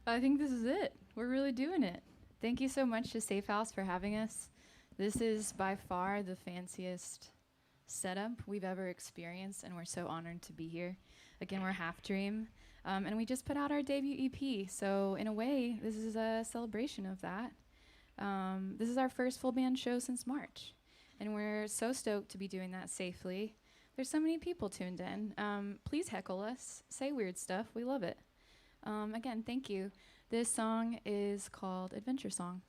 I think this is it. We're really doing it. Thank you so much to Safehouse for having us. This is by far the fanciest setup we've ever experienced, and we're so honored to be here. Again, we're Half Dream, and we just put out our debut EP, so in a way, this is a celebration of that. This is our first full band show since March, and we're so stoked to be doing that safely. There's so many people tuned in. Please heckle us, say weird stuff, we love it. Again, thank you. This song is called Adventure Song.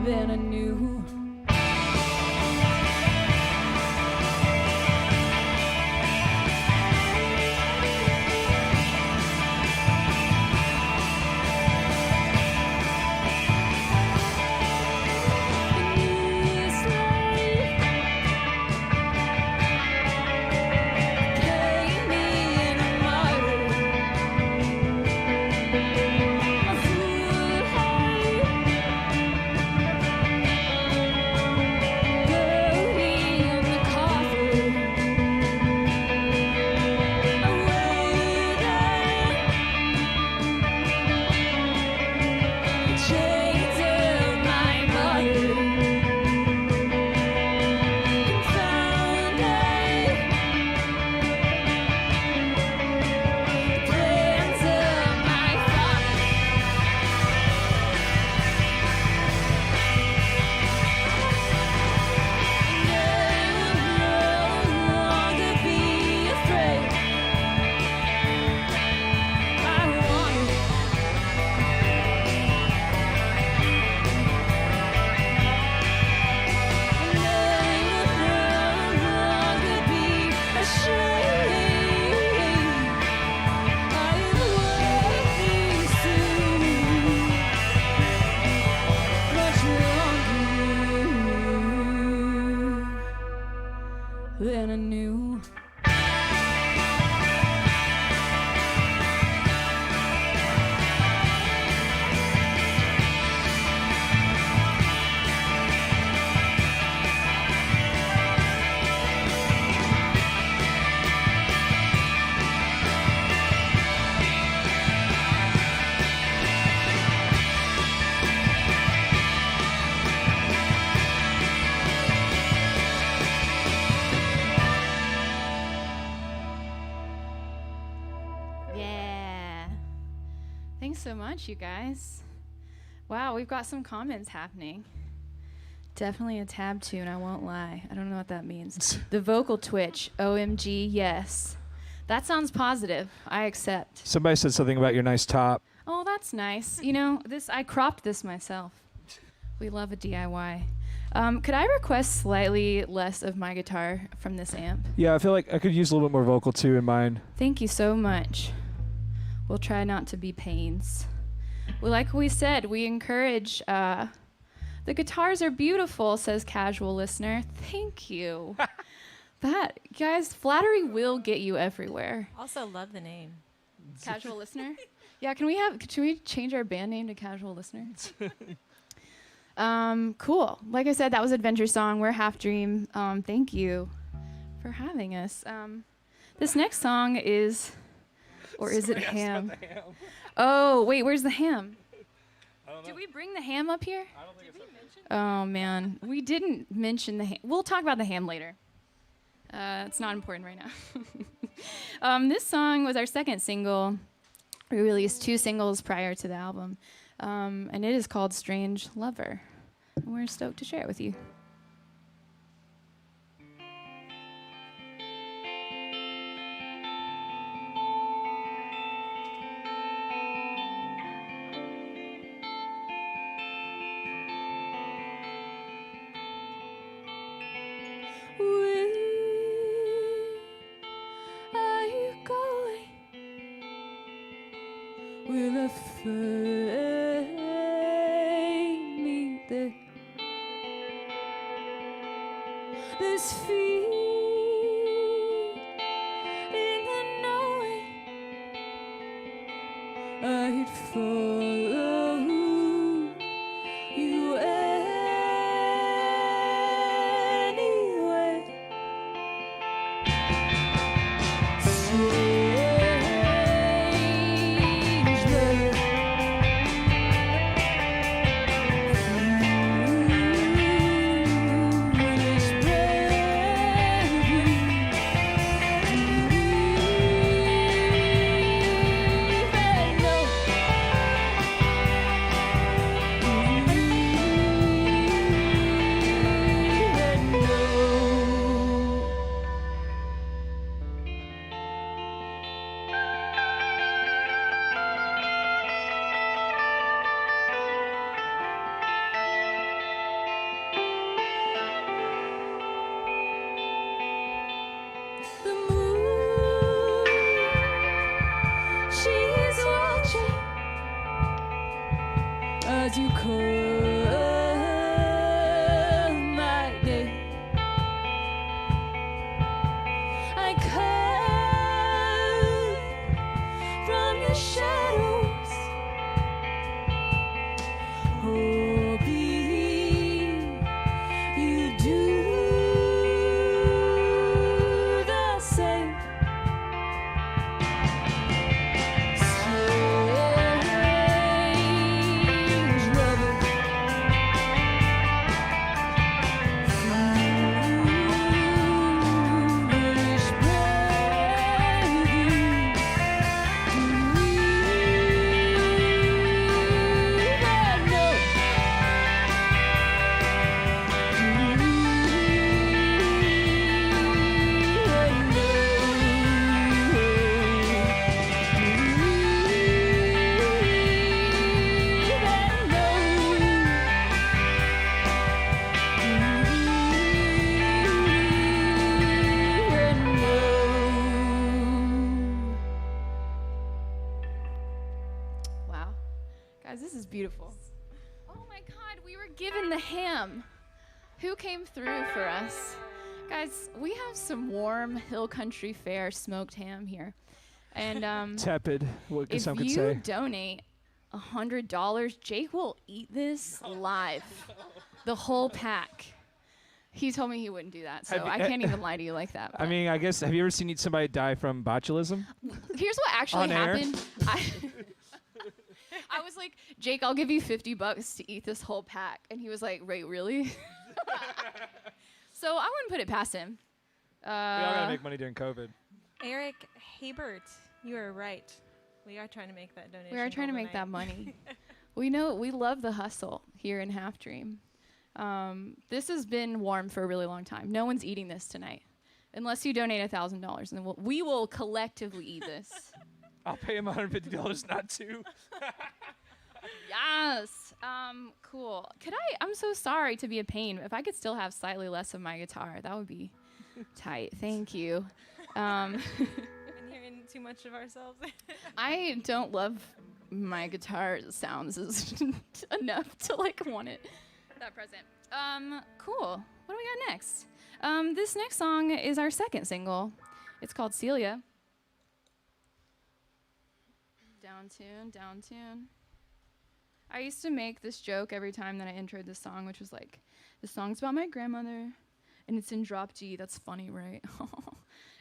Than I knew. Thanks so much, you guys. Wow, we've got some comments happening. Definitely a tab tune, I won't lie. I don't know what that means. The vocal twitch, OMG, yes. That sounds positive. I accept. Somebody said something about your nice top. Oh, that's nice. You know, I cropped this myself. We love a DIY. Could I request slightly less of my guitar from this amp? Yeah, I feel like I could use a little bit more vocal too in mine. Thank you so much. We'll try not to be pains. Well, like we said, we encourage The guitars are beautiful, says casual listener. Thank you. That, guys, flattery will get you everywhere. Also love the name. Casual listener? Yeah, should we change our band name to Casual Listener? Cool. Like I said, that was Adventure Song. We're Half Dream. Thank you for having us. This next song is, or is it ham? Oh, wait, where's the ham? I don't know. Did we bring the ham up here? I don't think it's Oh, man. We didn't mention the ham. We'll talk about the ham later. It's not important right now. This song was our second single. We released 2 singles prior to the album. And it is called Strange Lover. And we're stoked to share it with you. Where are you going? Will I find me there? This fear in the knowing I'd follow you anyway. Strange love. The moon, she's watching as you call my name. I come from the shadows, hoping you do the same. Strange lover. Foolish Wow. Guys, this is beautiful. Oh my God, we were given the ham. Who came through for us? Guys, we have some warm hill country fare smoked ham here. And tepid, what if some could you say. donate $100, Jake will eat this live. The whole pack. He told me he wouldn't do that, so Have you- I can't even lie to you like that. I mean, I guess, have you ever seen somebody die from botulism? Here's what actually On air? happened. I was like, Jake, I'll give you $50 to eat this whole pack. And he was like, wait, really? So I wouldn't put it past him. We all gotta make money during COVID. Eric Habert, you are right. We are trying to make that donation. We are trying to make that money. We love the hustle here in Half Dream. This has been warm for a really long time. No one's eating this tonight. Unless you donate $1,000, and then we will collectively eat this. I'll pay him $150 not to. Yes. Cool. I'm so sorry to be a pain. If I could still have slightly less of my guitar, that would be tight. Thank you. Been hearing too much of ourselves. I don't love my guitar sounds enough to want it. that present. Cool. What do we got next? This next song is our second single. It's called Celia. Down tune, down tune. I used to make this joke every time that I introed this song, which was like, the song's about my grandmother, and it's in drop G. That's funny, right?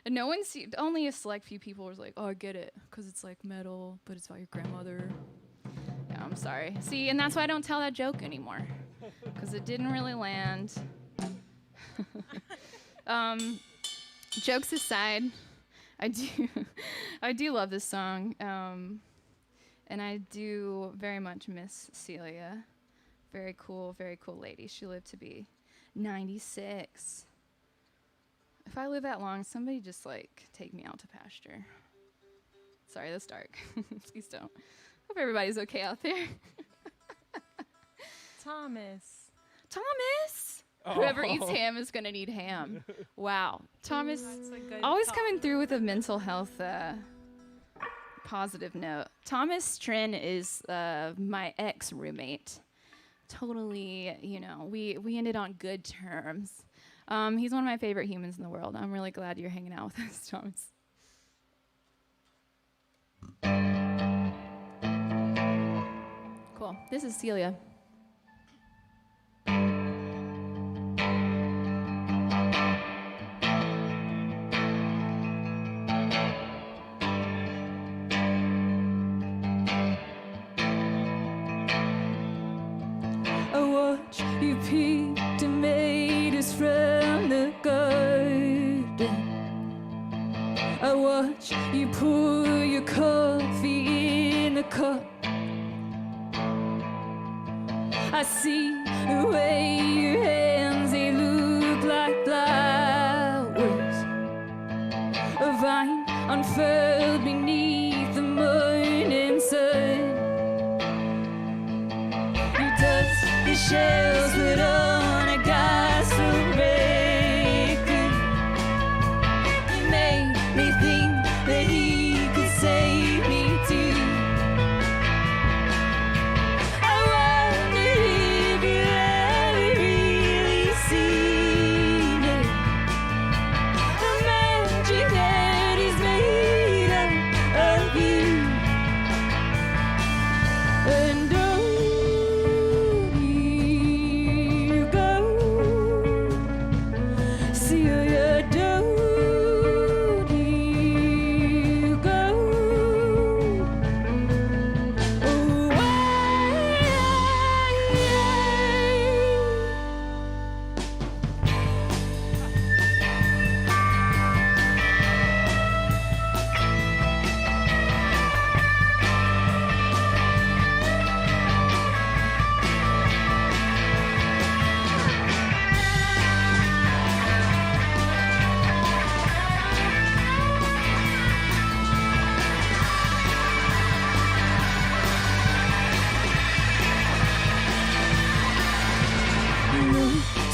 And no one only a select few people was like, oh, I get it, because it's like metal, but it's about your grandmother. Yeah, I'm sorry. See, and that's why I don't tell that joke anymore, because it didn't really land. Jokes aside, I do love this song, and I do very much miss Celia. Very cool lady. She lived to be 96. If I live that long, somebody just like take me out to pasture. Sorry, that's dark. Please don't. Hope everybody's okay out there. Thomas. Oh. Whoever eats ham is gonna need ham. Wow, Thomas, That's a good always call. coming through with a mental health positive note. Thomas Trin is my ex-roommate. Totally, we ended on good terms. He's one of my favorite humans in the world. I'm really glad you're hanging out with us, Thomas. Cool. This is Celia. You picked tomatoes from the garden. I watch you pour your coffee in the cup. I see the way your hands, they look like flowers. A vine unfurled beneath the morning sun. You dust the shells put on a gospel record. You made me think that he could save me too. I wonder if you ever really seen it, the magic that is made of you. And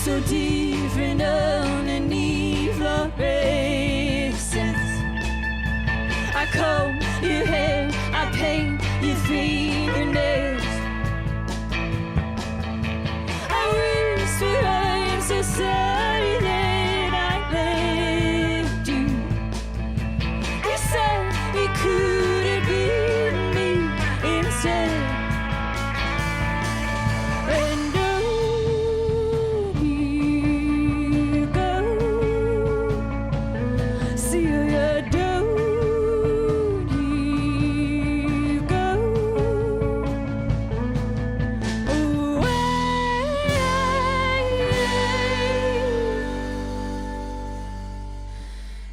so different underneath fluorescence. I comb your hair, I paint your fingernails. I whisper, I'm so sorry that I left you. You said you couldn't be me instead. And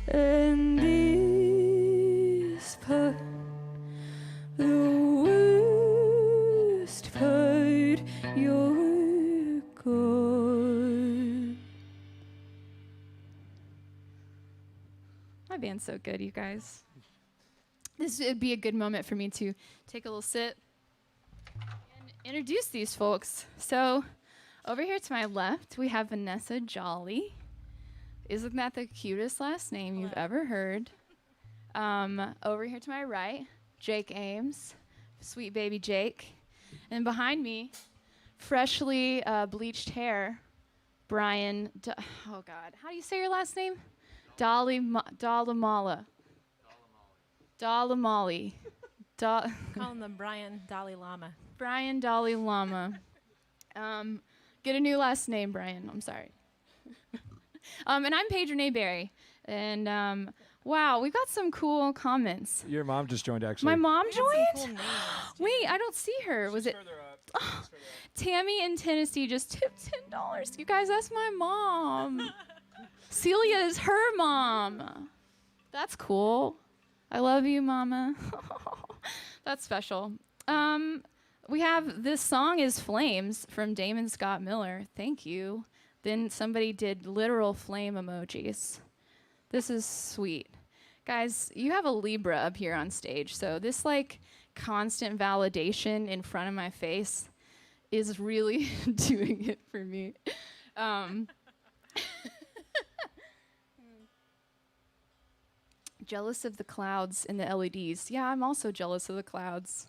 and this part, the worst part, you're gone. My band's so good, you guys. This would be a good moment for me to take a little sip and introduce these folks. So, over here to my left, we have Vanessa Jolly. Isn't that the cutest last name you've ever heard? Over here to my right, Jake Ames, sweet baby Jake. And behind me, freshly bleached hair, Brian. Oh God, how do you say your last name? Dalamala. Dalamali. Call him the Brian Dalai Lama. Brian Dalai Lama. Get a new last name, Brian. I'm sorry. And I'm Paige Renee Berry. And wow, we got some cool comments. Your mom just joined, actually. My mom We had some joined? cool names, Wait, I don't see her. Was it Tammy in Tennessee just tipped $10? You guys, that's my mom. Celia is her mom. That's cool. I love you, Mama. That's special. We have This Song is Flames from Damon Scott Miller. Thank you. Then somebody did literal flame emojis. This is sweet. Guys, you have a Libra up here on stage, so this like constant validation in front of my face is really doing it for me. Jealous of the clouds and the LEDs. Yeah, I'm also jealous of the clouds.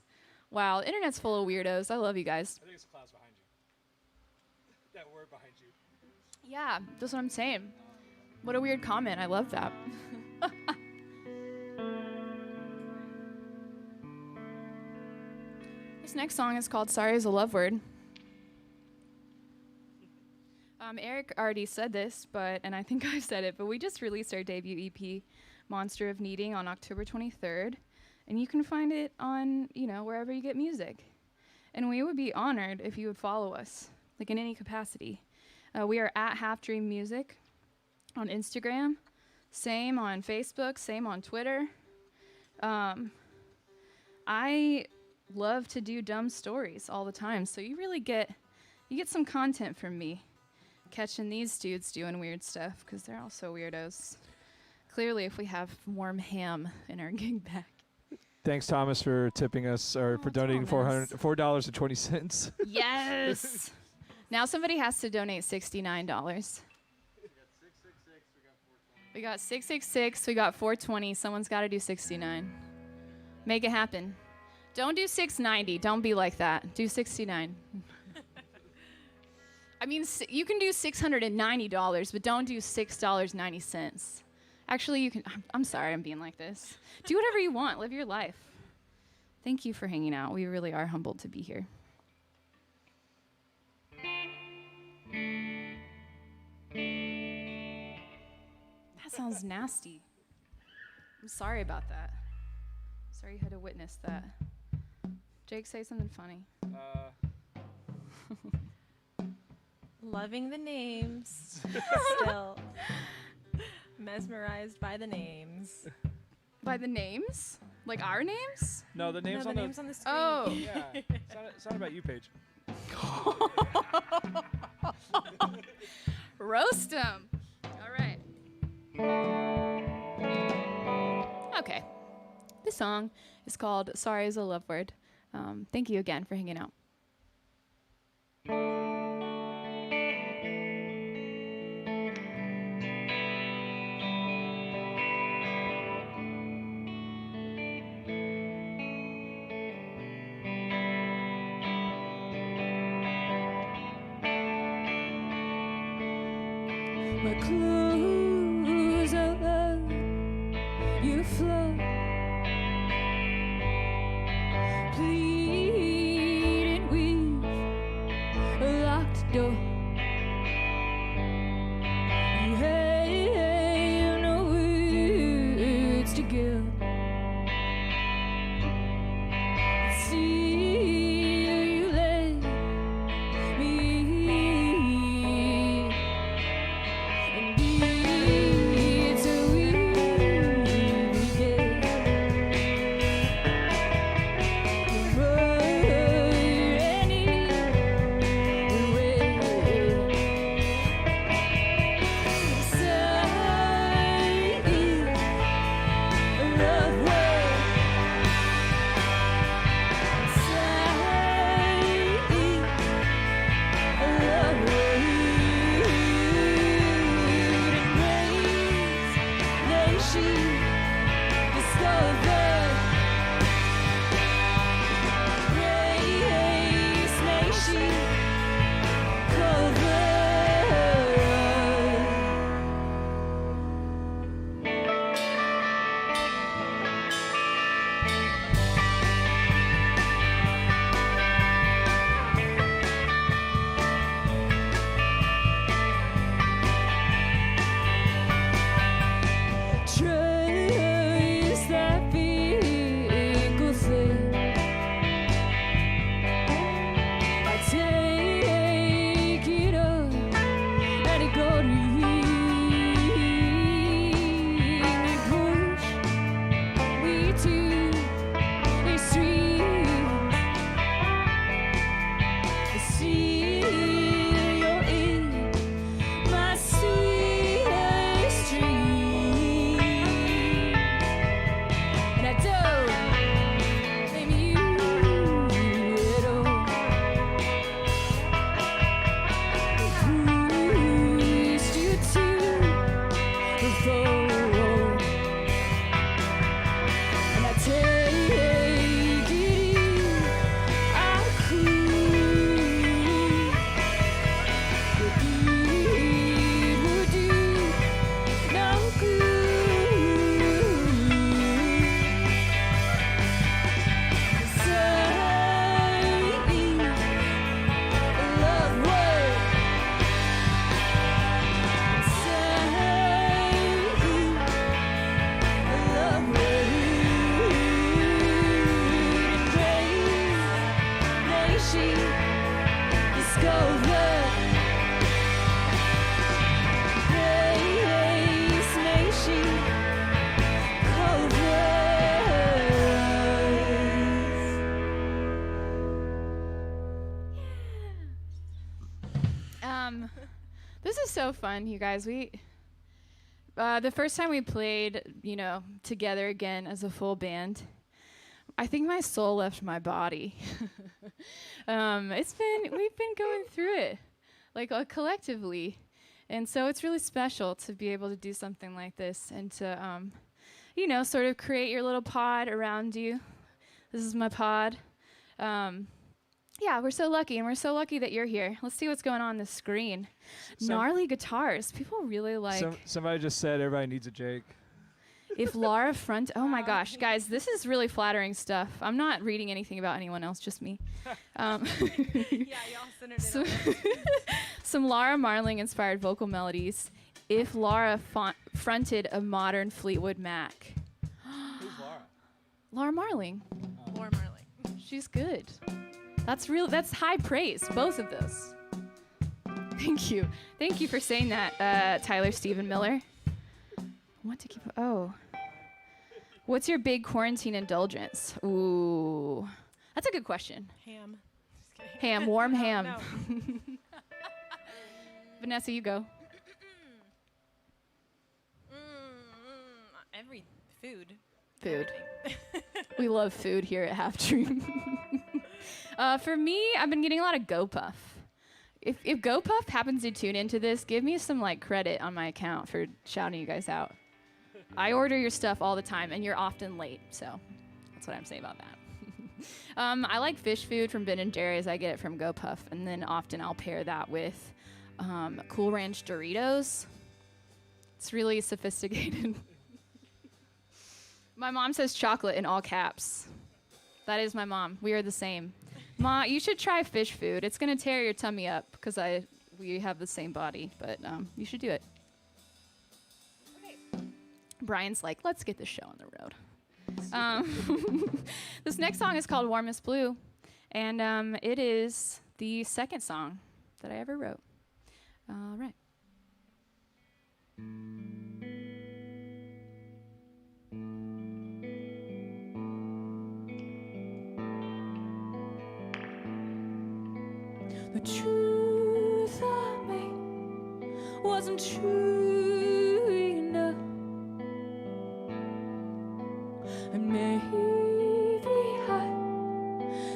Wow, the internet's full of weirdos. I love you guys. I think it's the clouds behind you. That word behind you. Yeah, that's what I'm saying. What a weird comment. I love that. This next song is called Sorry is a Love Word. Eric already said this, and I think I've said it, but we just released our debut EP, Monster of Needing, on October 23rd. And you can find it on, wherever you get music. And we would be honored if you would follow us, like in any capacity. We are at Half Dream Music on Instagram, same on Facebook, same on Twitter. I love to do dumb stories all the time, so you get some content from me, catching these dudes doing weird stuff, because they're also weirdos. Clearly, if we have warm ham in our gig bag. Thanks, Thomas, for tipping us, or for donating Thomas. $4.20. Yes. Now somebody has to donate $69. We got 666. We got 420. Someone's got to do 69. Make it happen. Don't do 690. Don't be like that. Do 69. I mean, you can do $690, but don't do $6.90. Actually, you can. I'm sorry I'm being like this. Do whatever you want. Live your life. Thank you for hanging out. We really are humbled to be here. That sounds nasty. I'm sorry about that. Sorry you had to witness that. Jake, say something funny. Loving the names. Still mesmerized by the names. By the names? Like our names? No, the names No, on the names on the screen. Oh. Yeah, it's not about you, Paige. Roast them. All right. Okay. This song is called Sorry is a Love Word. Thank you again for hanging out. My clothes are up, you float, pleading with a locked door. You have no words to give. Still you let me and be she discovered. Place may she This is so fun, you guys. The first time we played, together again as a full band, I think my soul left my body. We've been going through it, collectively, and so it's really special to be able to do something like this and to, sort of create your little pod around you. This is my pod. Yeah, we're so lucky, and we're so lucky that you're here. Let's see what's going on the screen. Gnarly guitars. People really like... Somebody just said everybody needs a Jake. If Laura oh my gosh, guys, this is really flattering stuff. I'm not reading anything about anyone else, just me. Yeah, y'all centered it on us. Some Laura Marling-inspired vocal melodies. If Laura fronted a modern Fleetwood Mac. Who's Laura? Laura Marling. Laura Marling. She's good. That's high praise, both of those. Thank you. Thank you for saying that, Tyler Stephen Miller. What to keep... Oh. What's your big quarantine indulgence? Ooh. That's a good question. Ham. Just kidding. Ham, warm No, ham. no. Vanessa, you go. Every food. Food. We love food here at Half Dream. For me, I've been getting a lot of GoPuff. If GoPuff happens to tune into this, give me some credit on my account for shouting you guys out. I order your stuff all the time, and you're often late, so that's what I'm saying about that. I like fish food from Ben & Jerry's. I get it from GoPuff, and then often I'll pair that with Cool Ranch Doritos. It's really sophisticated. My mom says chocolate in all caps. That is my mom. We are the same. Ma, you should try fish food. It's going to tear your tummy up because we have the same body, but you should do it. Okay. Brian's like, let's get this show on the road. This next song is called Warmest Blue, and it is the second song that I ever wrote. All right. The truth of me wasn't true enough, and maybe I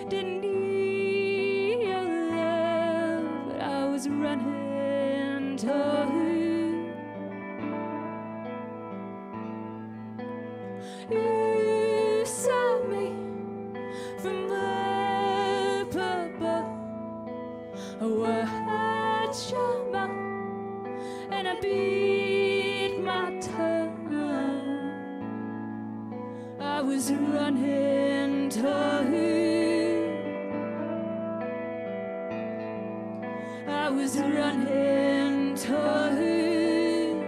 didn't need your love, but I was running to you. Saw me from up above. I watched your mouth and I beat my tongue. I was running to you. I was running to you.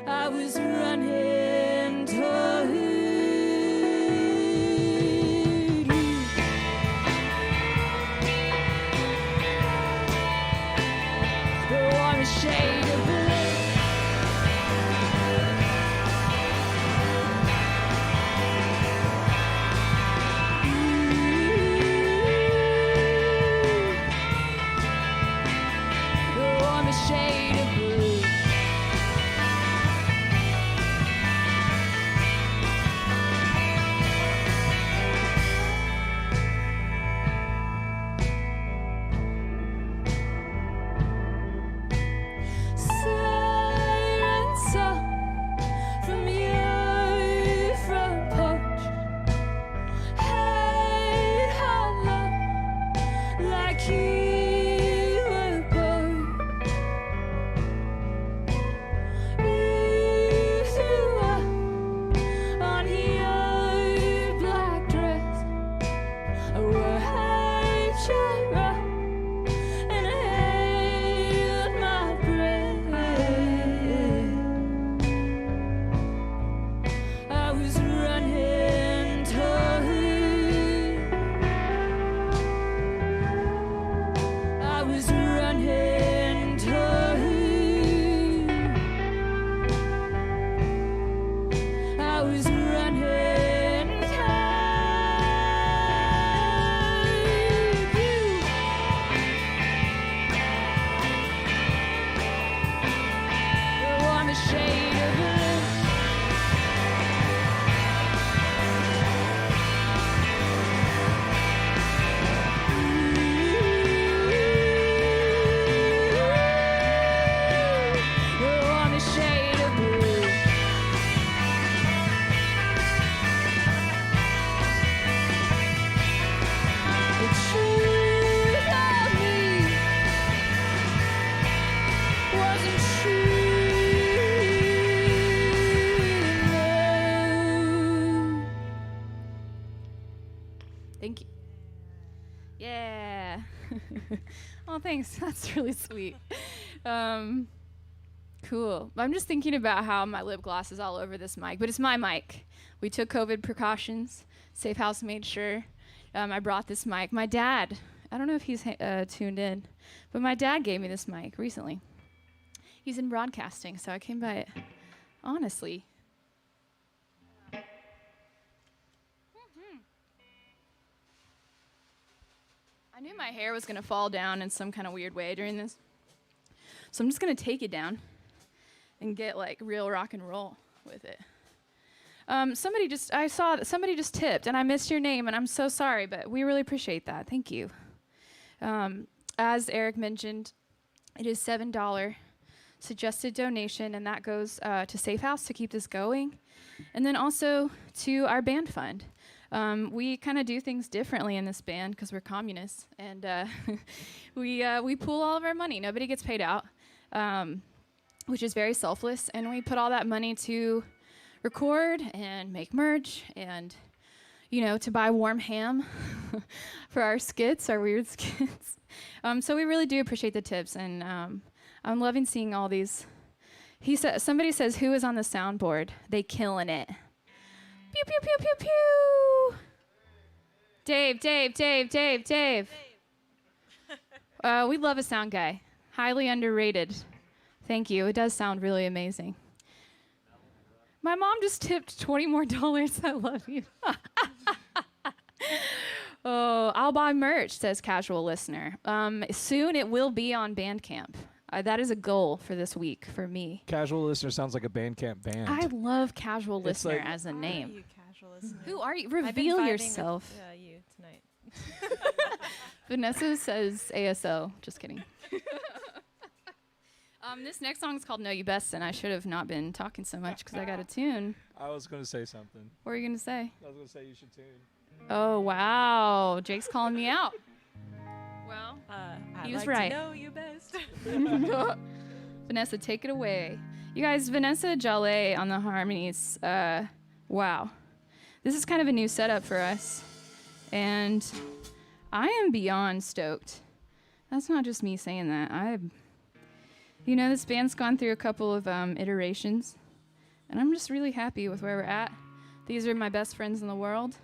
I was running to you. Shade of blue. Thank you. Yeah. Oh, thanks. That's really sweet. Cool. I'm just thinking about how my lip gloss is all over this mic, but it's my mic. We took COVID precautions. Safehouse made sure I brought this mic. My dad, I don't know if he's tuned in, but my dad gave me this mic recently. He's in broadcasting, so I came by it honestly. I knew my hair was going to fall down in some kind of weird way during this. So I'm just going to take it down and get like real rock and roll with it. I saw that somebody just tipped and I missed your name and I'm so sorry, but we really appreciate that. Thank you. As Eric mentioned, it is $7 suggested donation, and that goes to Safehouse to keep this going, and then also to our band fund. We kind of do things differently in this band because we're communists, and we pool all of our money. Nobody gets paid out, which is very selfless, and we put all that money to record and make merch and, to buy warm ham for our skits, our weird skits. So we really do appreciate the tips, and I'm loving seeing all these. Somebody says, who is on the soundboard? They killing it. Pew, pew, pew, pew, pew. Dave. We love a sound guy. Highly underrated. Thank you. It does sound really amazing. My mom just tipped $20 more. I love you. Oh, I'll buy merch, says Casual Listener. Soon it will be on Bandcamp. That is a goal for this week for me. Casual Listener sounds like a Bandcamp band. I love Casual It's Listener like- as a name. Who are you, Casual Listener? Who are you? I've been Reveal vibing yourself. With, you tonight. Vanessa says ASO. Just kidding. This next song is called Know You Best, and I should have not been talking so much because I got a tune. I was going to say something. What are you going to say? I was going to say you should tune. Oh, wow. Jake's calling me out. Well, I'd he was like right. to know you best. Vanessa, take it away. You guys, Vanessa Jallet on the harmonies. Wow. This is kind of a new setup for us. And I am beyond stoked. That's not just me saying that. This band's gone through a couple of iterations. And I'm just really happy with where we're at. These are my best friends in the world.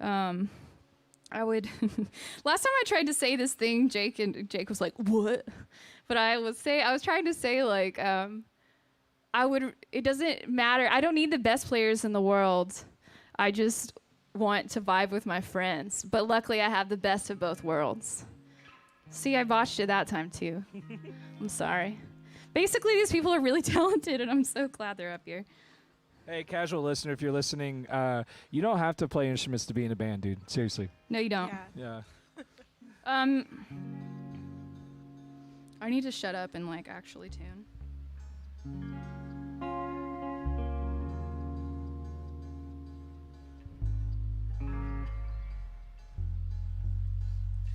Last time I tried to say this thing, Jake was like, what? But I was trying to say like, it doesn't matter. I don't need the best players in the world. I just want to vibe with my friends. But luckily I have the best of both worlds. See, I botched it that time too. I'm sorry. Basically, these people are really talented and I'm so glad they're up here. Hey, Casual Listener, if you're listening, you don't have to play instruments to be in a band, dude. Seriously. No, you don't. Yeah. I need to shut up and like actually tune.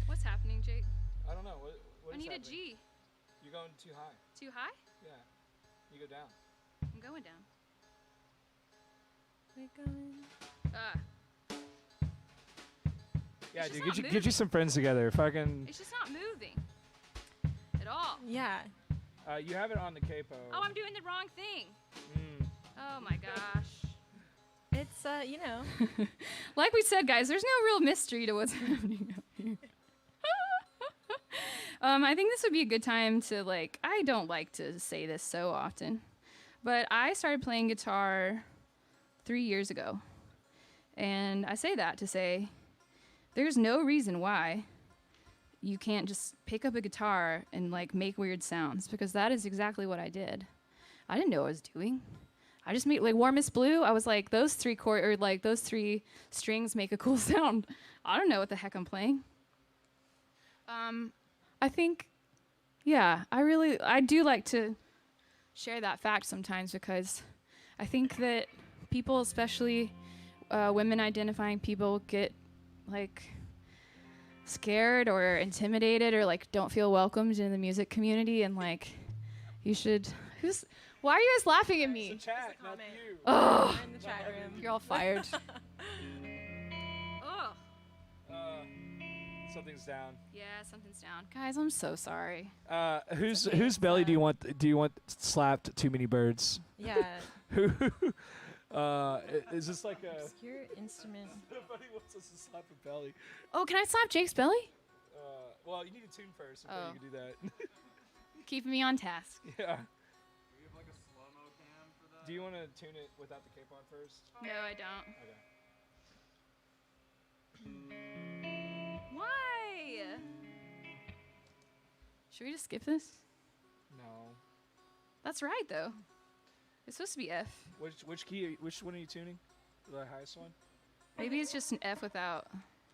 What's happening, Jake? I don't know. What I is need a happening? G. You're going too high. Too high? Yeah. You go down. I'm going down. We're going. Yeah, It's just dude. not Get you some friends together. Fucking. It's just not moving at all. Yeah. You have it on the capo. Oh, I'm doing the wrong thing. Mm. Oh my gosh. It's, Like we said, guys, there's no real mystery to what's happening up here. I think this would be a good time to, I don't like to say this so often, but I started playing guitar 3 years ago. And I say that to say there's no reason why you can't just pick up a guitar and, make weird sounds, because that is exactly what I did. I didn't know what I was doing. I just made, Warmest Blue, I was like, those three strings make a cool sound. I don't know what the heck I'm playing. I think, I do like to share that fact sometimes, because I think that people, especially women identifying people, get, scared or intimidated or, don't feel welcomed in the music community, and, you should, why are you guys laughing at me? It's a chat, not comment. you. Oh, We're in the chat room. you're all fired. Oh. Something's down. Yeah, something's down. Guys, I'm so sorry. Whose belly do you want slapped? Too many birds. Yeah. Who? Is this like a? Obscure instrument. Somebody wants us to slap a belly. Oh, can I slap Jake's belly? Well, you need to tune first before you can do that. Keeping me on task. Yeah. Do you have like a slow-mo cam for that? Do you want to tune it without the cape on first? No, I don't. Okay. Why? Should we just skip this? No. That's right, though. It's supposed to be F. Which key? Which one are you tuning? The highest one. Maybe it's just an F without.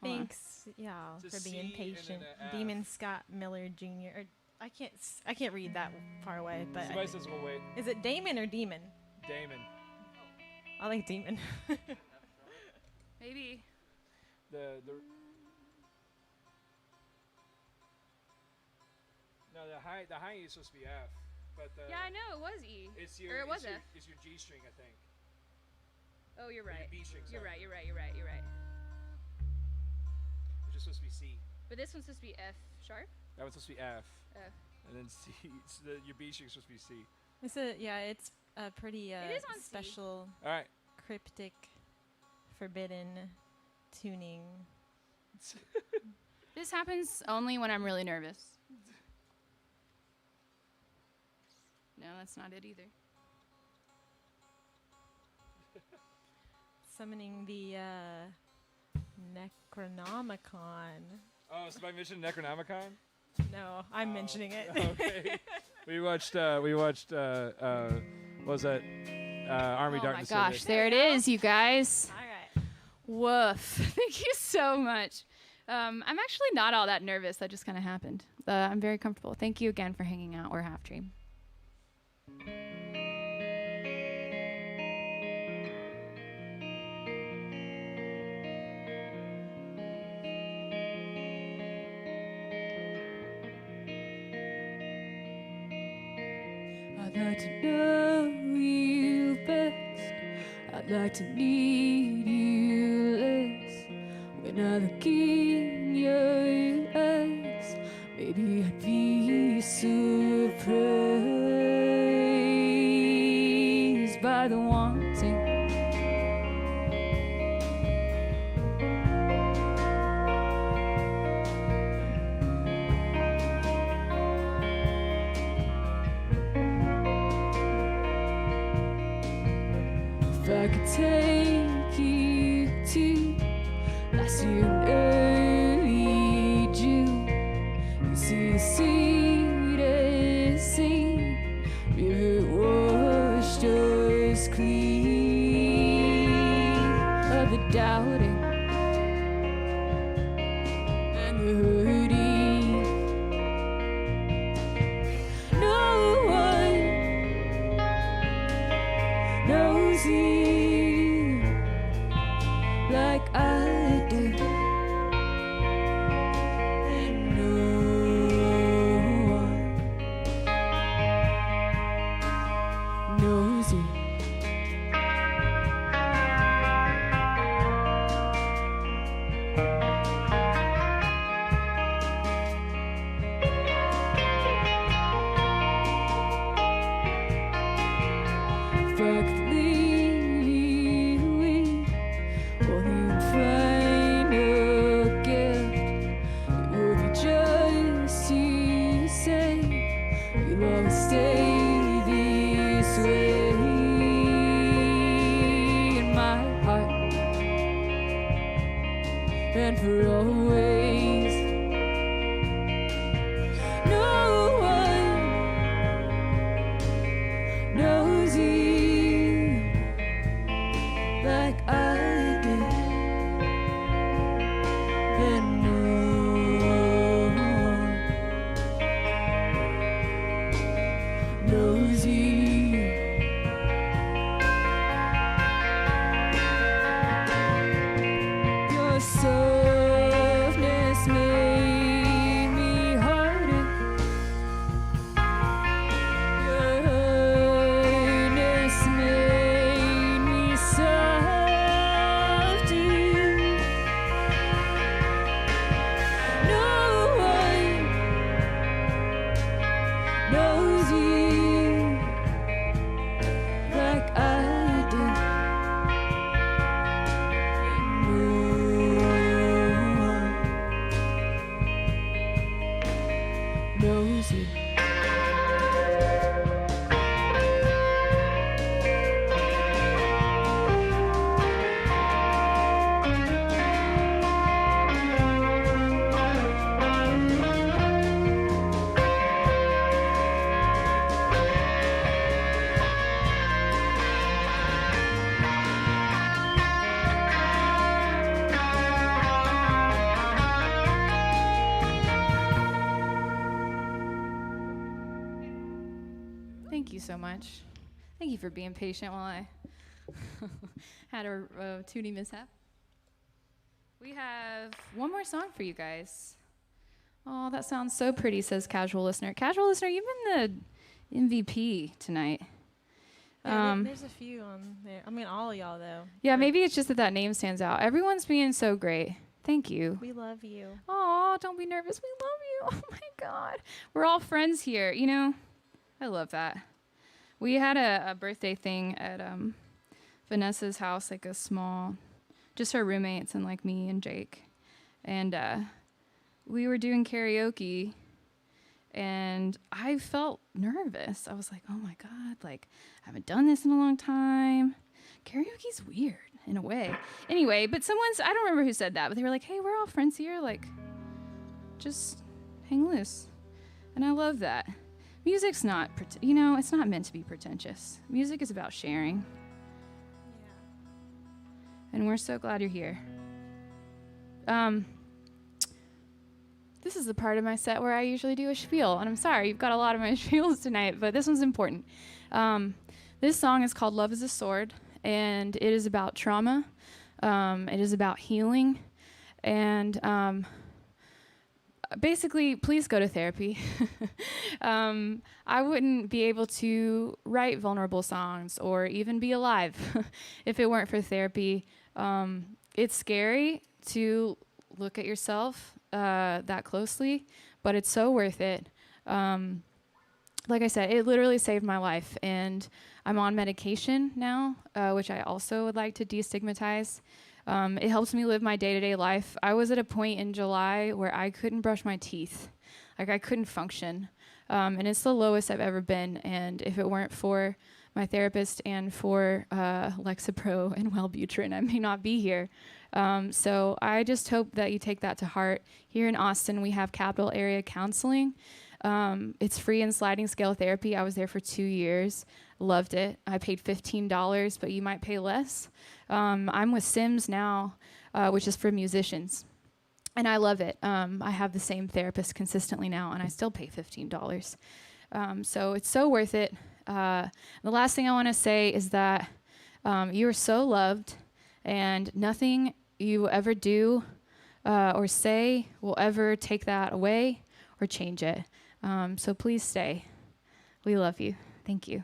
Hold on. Thanks, y'all, It's a for being C and then patient. a F. Demon Scott Miller Jr. Or, I can't read that far away, but Somebody says we'll wait. is it Damon or Demon? Damon. I like Demon. Maybe. The the high E is supposed to be F, but the Yeah, I know it was E. it's or your it was it's your, F. it's your G string, I think. Oh, you're Or right. Your B string. You're sorry, right. You're right. You're right. You're right. Which is supposed to be C. But this one's supposed to be F sharp. That one's supposed to be F, F. and then C. Your B string is supposed to be C. It's a pretty It is on C. special, All right. cryptic, forbidden tuning. This happens only when I'm really nervous. No, that's not it either. Summoning the Necronomicon. Oh, somebody mentioned Necronomicon. No, I'm mentioning it. Okay. we watched. What was that? Army Oh my Darkness. gosh, Service. there it is, you guys. All right. Woof. Thank you so much. I'm actually not all that nervous. That just kind of happened. I'm very comfortable. Thank you again for hanging out. We're Half Dream. I'd like to know you best. I'd like to need you less. When I look in your eyes, maybe I'd be surprised by the wanting. If I could take you to last year in early June, you see the sweetest scene, river washed us clean of the doubting and the hurting. No one knows you like I do, and no one knows you. If I could leave you with only one final gift, it would be just to say you'll always stay this way in my heart and for always. No one knows you like I do, and no one knows you. Your softness made me harder. Your hardness made me softer. No so much. Thank you for being patient while I had a tuning mishap. We have one more song for you guys. Oh, that sounds so pretty, says Casual Listener. Casual Listener, you've been the MVP tonight. Yeah, there's a few on there. I mean, all of y'all, though. Yeah, maybe it's just that name stands out. Everyone's being so great. Thank you. We love you. Oh, don't be nervous. We love you. Oh, my God. We're all friends here. You know, I love that. We had a birthday thing at Vanessa's house, like a small, just her roommates and like me and Jake. And we were doing karaoke, and I felt nervous. I was like, oh, my God, like, I haven't done this in a long time. Karaoke's weird in a way. Anyway, but I don't remember who said that, but they were like, hey, we're all friends here. Like, just hang loose. And I love that. Music's not, it's not meant to be pretentious. Music is about sharing. Yeah. And we're so glad you're here. This is the part of my set where I usually do a spiel. And I'm sorry, you've got a lot of my spiels tonight, but this one's important. This song is called Love is a Sword, and it is about trauma. It is about healing. And basically, please go to therapy. I wouldn't be able to write vulnerable songs or even be alive if it weren't for therapy. It's scary to look at yourself that closely, but it's so worth it. Like I said, it literally saved my life, and I'm on medication now, which I also would like to destigmatize. It helps me live my day-to-day life. I was at a point in July where I couldn't brush my teeth. Like, I couldn't function. And it's the lowest I've ever been. And if it weren't for my therapist and for Lexapro and Wellbutrin, I may not be here. So I just hope that you take that to heart. Here in Austin, we have Capital Area Counseling. It's free and sliding scale therapy. I was there for 2 years. Loved it. I paid $15, but you might pay less. I'm with Sims now, which is for musicians. And I love it. I have the same therapist consistently now, and I still pay $15. So it's so worth it. The last thing I want to say is that you are so loved, and nothing you ever do or say will ever take that away or change it. So please stay. We love you. Thank you.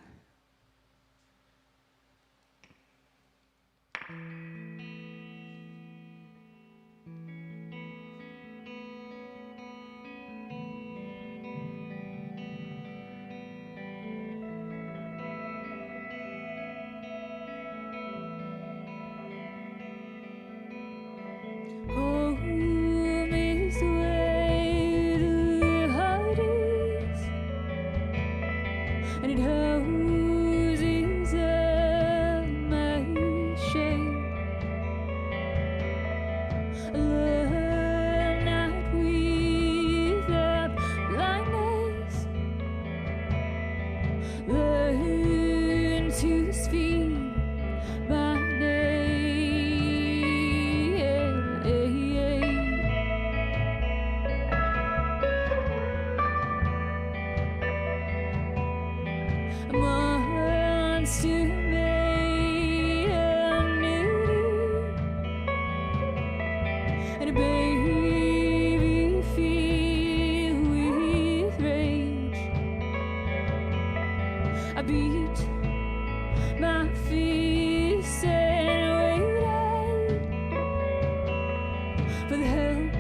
Home is where the heart is, and it houses all my shame. Love not without blindness. Learn to speak my name. A monster made of nudity, and a baby filled with rage. I beat my fists and waited for the help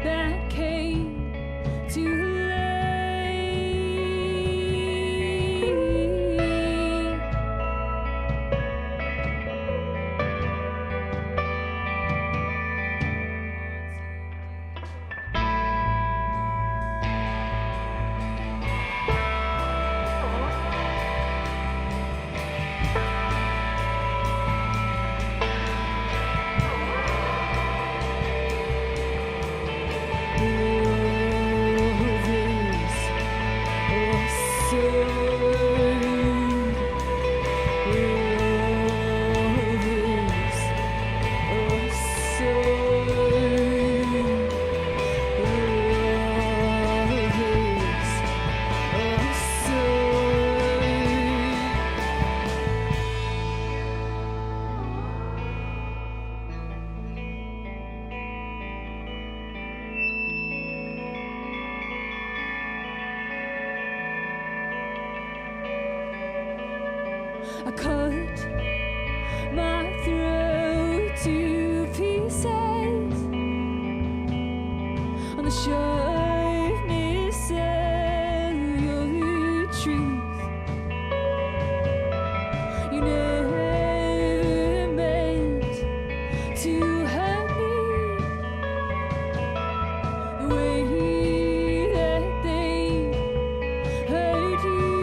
that came too late. The I cut my throat to pieces on the sharpness of your truth. You never meant to hurt me the way that they hurt you.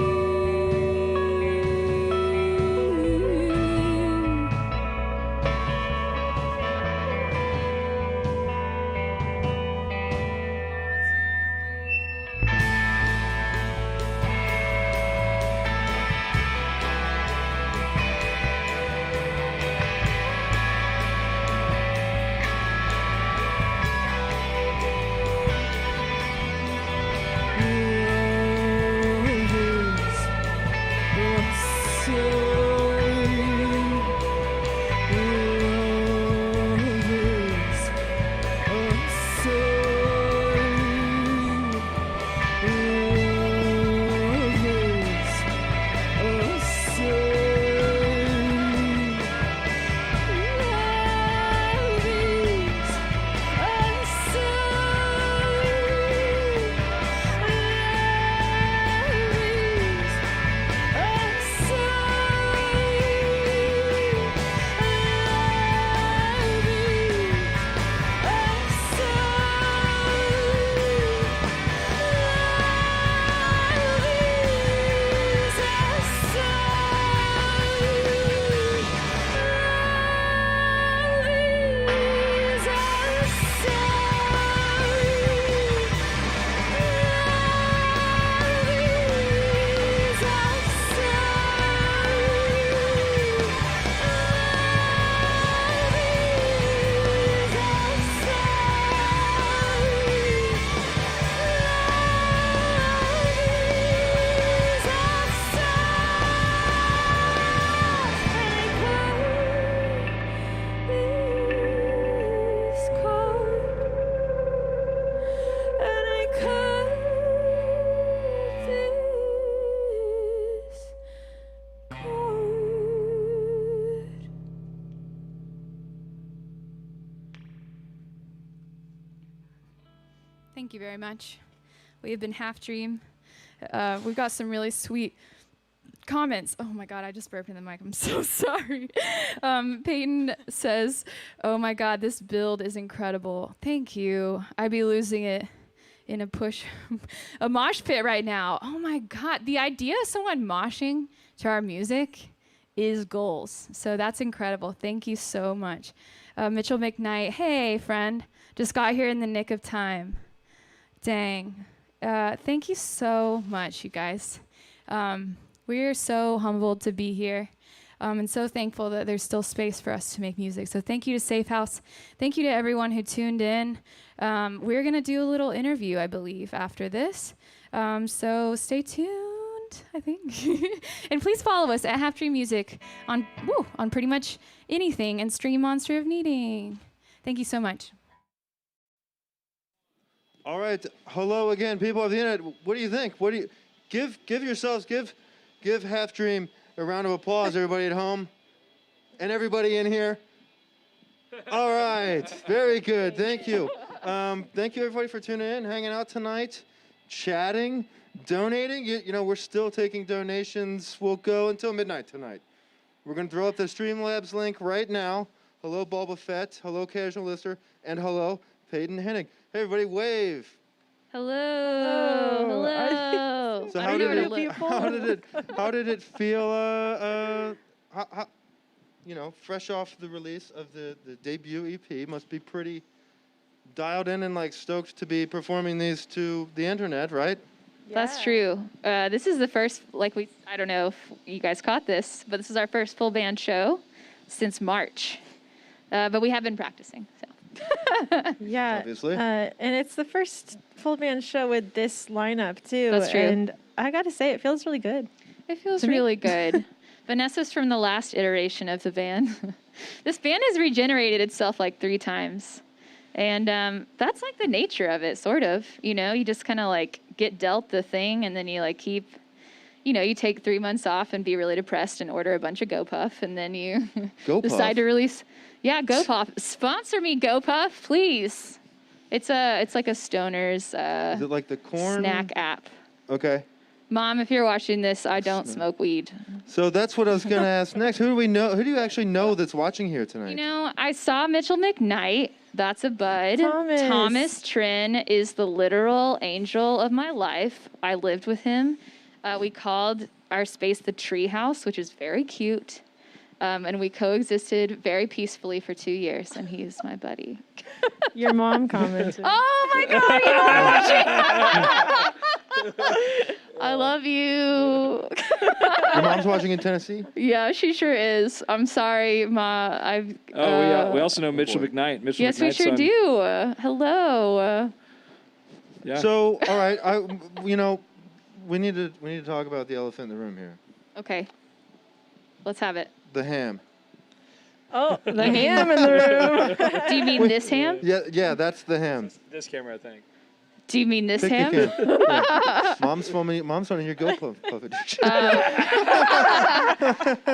Thank you very much. We have been Half Dream. We've got some really sweet comments. Oh my God, I just burped in the mic. I'm so sorry. Peyton says, "Oh my God, this build is incredible. Thank you. I'd be losing it in a mosh pit right now." Oh my God, the idea of someone moshing to our music is goals. So that's incredible. Thank you so much. Mitchell McKnight, hey friend, just got here in the nick of time. Dang. Thank you so much, you guys. We are so humbled to be here and so thankful that there's still space for us to make music. So thank you to Safehouse. Thank you to everyone who tuned in. We're going to do a little interview, I believe, after this. So stay tuned, I think. And please follow us at Half Dream Music on pretty much anything and stream Monster of Needing. Thank you so much. All right, hello again, people of the internet. What do you think? What do you give Half Dream a round of applause, everybody at home, and everybody in here. All right, very good. Thank you. Thank you everybody for tuning in, hanging out tonight, chatting, donating. You know, we're still taking donations. We'll go until midnight tonight. We're gonna throw up the Streamlabs link right now. Hello, Bulba Fett. Hello, Casual Lister, and hello, Peyton Hennig. Hey, everybody, wave. Hello. Hello. So how did it feel? You know, fresh off the release of the debut EP, must be pretty dialed in and like stoked to be performing these to the internet, right? That's true. This is the first, I don't know if you guys caught this, but this is our first full band show since March. But we have been practicing, so. Yeah. Obviously. And it's the first full band show with this lineup, too. That's true. And I got to say, it feels really good. It feels really good. Vanessa's from the last iteration of the band. This band has regenerated itself like 3 times. And that's like the nature of it, sort of. You know, you just kind of like get dealt the thing and then you like keep you take 3 months off and be really depressed and order a bunch of GoPuff, and then you GoPuff? decide to release. Yeah, GoPuff. Sponsor me, GoPuff, please. It's like a stoner's Is it like the corn snack app. Okay. Mom, if you're watching this, I don't smoke weed. So that's what I was gonna ask next. Who do we know? Who do you actually know that's watching here tonight? I saw Mitchell McKnight. That's a bud. Thomas Trin is the literal angel of my life. I lived with him. We called our space the Tree House, which is very cute. And we coexisted very peacefully for 2 years, and he's my buddy. Your mom commented. Oh my God, you're watching! I love you. Your mom's watching in Tennessee? Yeah, she sure is. I'm sorry, Ma. We also know Mitchell boy. McKnight. Mitchell Yes, we McKnight's sure son. do. Hello. Yeah. So, all right, we need to talk about the elephant in the room here. Okay. Let's have it. The ham. Oh, the ham in the room. Do you mean this ham? Yeah, that's the ham. This camera, I think. Do you mean this Pick ham? the can. Yeah. Mom's wanting your go puff it.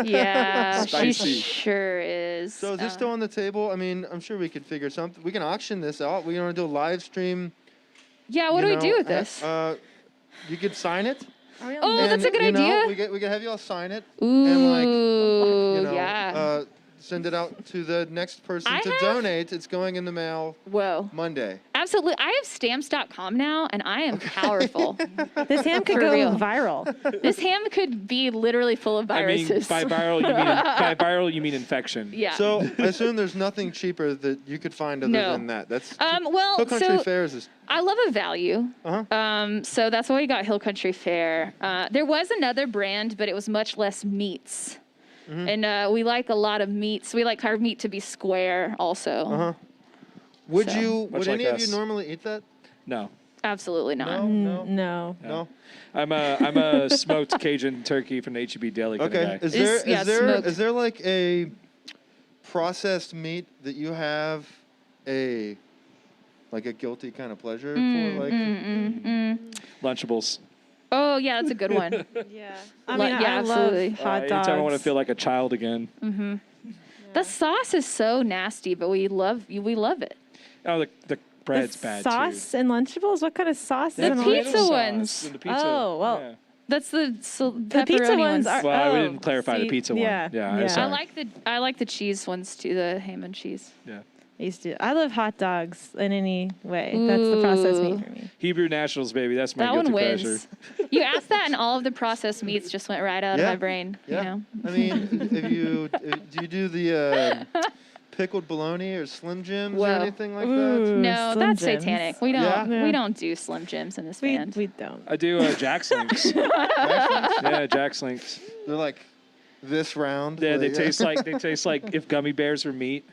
Yeah, she Spicy. sure is. So is this still on the table? I mean, I'm sure we could figure something. We can auction this out. We want to do a live stream. Yeah, what do we do with this? You could sign it. Oh, that's a good idea. We could have you all sign it. Ooh, And yeah. send it out to the next person I to have- donate. It's going in the mail Whoa. Monday. Absolutely. I have stamps.com now, and I am powerful. This ham could For go real. viral. This ham could be literally full of viruses. I mean, by viral you mean infection. Yeah. So I assume there's nothing cheaper that you could find other No. than that. That's Well, Hill Country so Fairs is. I love a value. Uh-huh. So that's why we got Hill Country Fair. There was another brand, but it was much less meats. Mm-hmm. And we like a lot of meats. We like our meat to be square also. Uh-huh. Would So- would Much any like of you us. normally eat that? No. Absolutely not. No. No. I'm a smoked Cajun turkey from the HEB deli kind Okay. of guy. Is there like a processed meat that you have a guilty kind of pleasure for? Like Lunchables. Oh, yeah, that's a good one. Yeah. I Like- mean, yeah, I absolutely. love hot dogs. Anytime I want to feel like a child again. The sauce is so nasty, but we love it. Oh, the bread's the bad sauce too. and Lunchables? What kind of sauce The is in pizza Lunchables? ones. The pizza. Oh, well, yeah. That's the The pizza pepperoni ones are. Well, we oh, didn't clarify the see, pizza one. Yeah. Yeah, I'm I sorry. like the cheese ones too, the ham and cheese. Yeah. I love hot dogs in any way. That's the processed meat Ooh. for me. Hebrew Nationals, baby. That's my That guilty one pleasure. wins. You asked that, and all of the processed meats just went right out Yeah. of my brain. Yeah. You know. I mean, do you do the pickled bologna or Slim Jims or Whoa. anything like that? Ooh, No, Slim that's Jims. satanic. We don't. Yeah? We don't do Slim Jims in this band. We don't. I do Jack's Links. Yeah, Jack's Links. They're like this round. Yeah, they like- taste like if gummy bears were meat.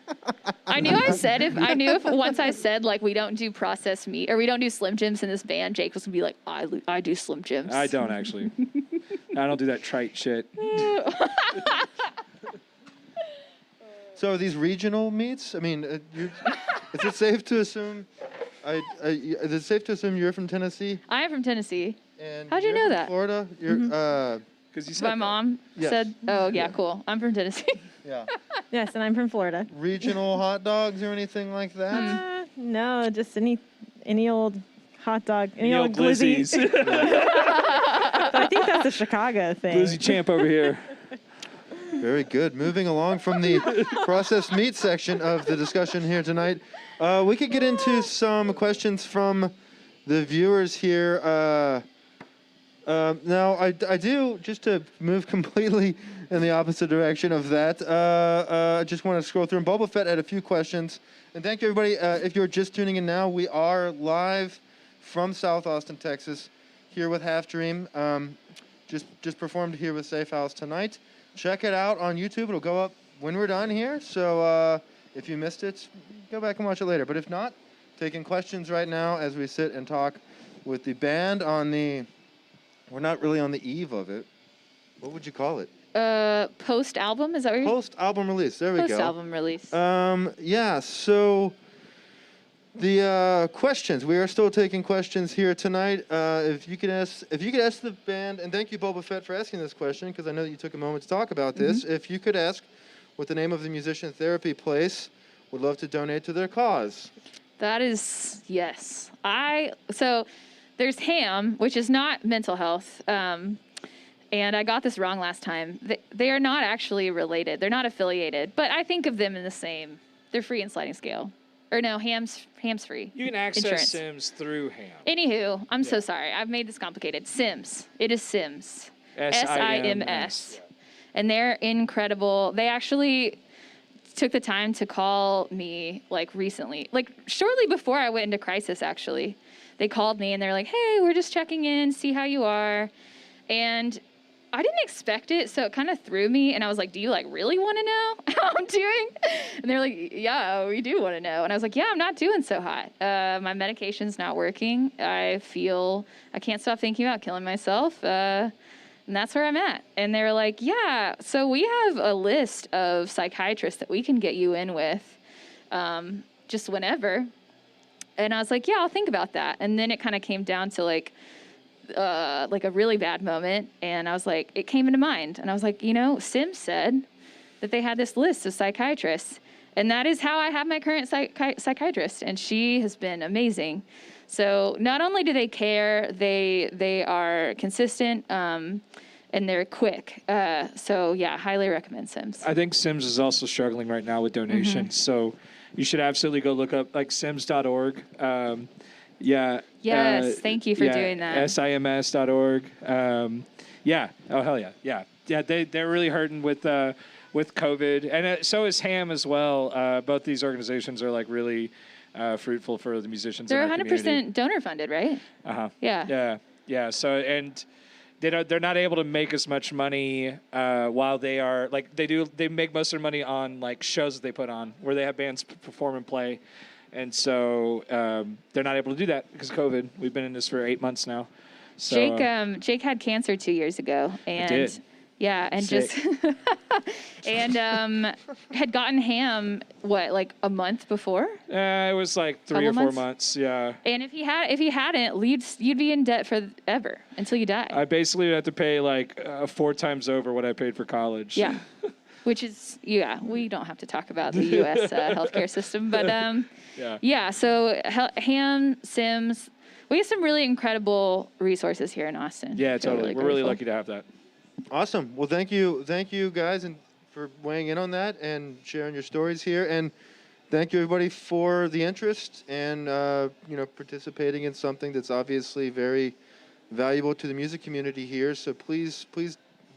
I knew if once I said like we don't do processed meat or we don't do Slim Jims in this band, Jake was gonna be like, I do Slim Jims. I don't actually. I don't do that trite shit. So are these regional meats? I mean, is it safe to assume? Is it safe to assume you're from Tennessee? I am from Tennessee. And How'd you you're know from that? Florida. You're Because you said My that. mom Yes. said, "Oh yeah, cool. I'm from Tennessee." yeah. Yes, and I'm from Florida. Regional hot dogs or anything like that? No, just any old hot dog, any The old old glizzy. glizzies. But I think that's a Chicago thing. Glizzy champ over here. Very good. Moving along from the processed meat section of the discussion here tonight, we could get into some questions from the viewers here. Now, I do, just to move completely in the opposite direction of that, I just want to scroll through. And Boba Fett had a few questions. And thank you, everybody. If you're just tuning in now, we are live from South Austin, Texas, here with Half Dream. Just performed here with Safehouse tonight. Check it out on YouTube. It'll go up when we're done here. So if you missed it, go back and watch it later. But if not, taking questions right now as we sit and talk with the band on the... We're not really on the eve of it. What would you call it? Post album, is that what you're Post-album release. There we go. Post album release. Yeah, so The questions. We are still taking questions here tonight. If you could ask the band, and thank you, Boba Fett, for asking this question, because I know that you took a moment to talk about this. If you could ask what the name of the musician therapy place, would love to donate to their cause. That is, yes. So there's HAM, which is not mental health. And I got this wrong last time. They are not actually related. They're not affiliated, but I think of them in the same. They're free and sliding scale. Or no, ham's free. You can access Insurance. Sims through Ham. Anywho, I'm so sorry. I've made this complicated. Sims. It is Sims. SIMS. And they're incredible. They actually took the time to call me like recently, like shortly before I went into crisis, actually. They called me and they're like, hey, we're just checking in, see how you are. And I didn't expect it, so it kind of threw me. And I was like, do you like really want to know how I'm doing? And they're like, yeah, we do want to know. And I was like, yeah, I'm not doing so hot. My medication's not working. I can't stop thinking about killing myself. And that's where I'm at. And they were like, yeah, so we have a list of psychiatrists that we can get you in with just whenever. And I was like, yeah, I'll think about that. And then it kind of came down to like a really bad moment. And I was like, it came into mind. And I was like, Sims said that they had this list of psychiatrists. And that is how I have my current psychiatrist. And she has been amazing. So not only do they care, they are consistent, and they're quick. So yeah, highly recommend Sims. I think Sims is also struggling right now with donations. So you should absolutely go look up like sims.org. Yes, thank you for doing that. sims.org. Yeah. Oh, hell yeah. Yeah. Yeah. They're really hurting with COVID. And so is HAM as well. Both these organizations are like really fruitful for the musicians. They're in our 100% community. donor funded, right? Yeah. Yeah. So, and they're not able to make as much money while they are like they make most of their money on like shows that they put on where they have bands perform and play. And so they're not able to do that because of COVID. We've been in this for 8 months now. So, Jake had cancer 2 years ago, and did. Yeah, and Sick. just and had gotten HAM like a month before. It was like 3 or 4 months. Yeah. And if he hadn't, you'd be in debt forever until you die. I basically had to pay like 4 times over what I paid for college. Yeah. Which is, we don't have to talk about the U.S. Healthcare system, but yeah. So HAM, Sims, we have some really incredible resources here in Austin. Yeah, totally. We're really lucky to have that. Awesome. Well, thank you guys, and for weighing in on that and sharing your stories here, and thank you everybody for the interest and participating in something that's obviously very valuable to the music community here. So please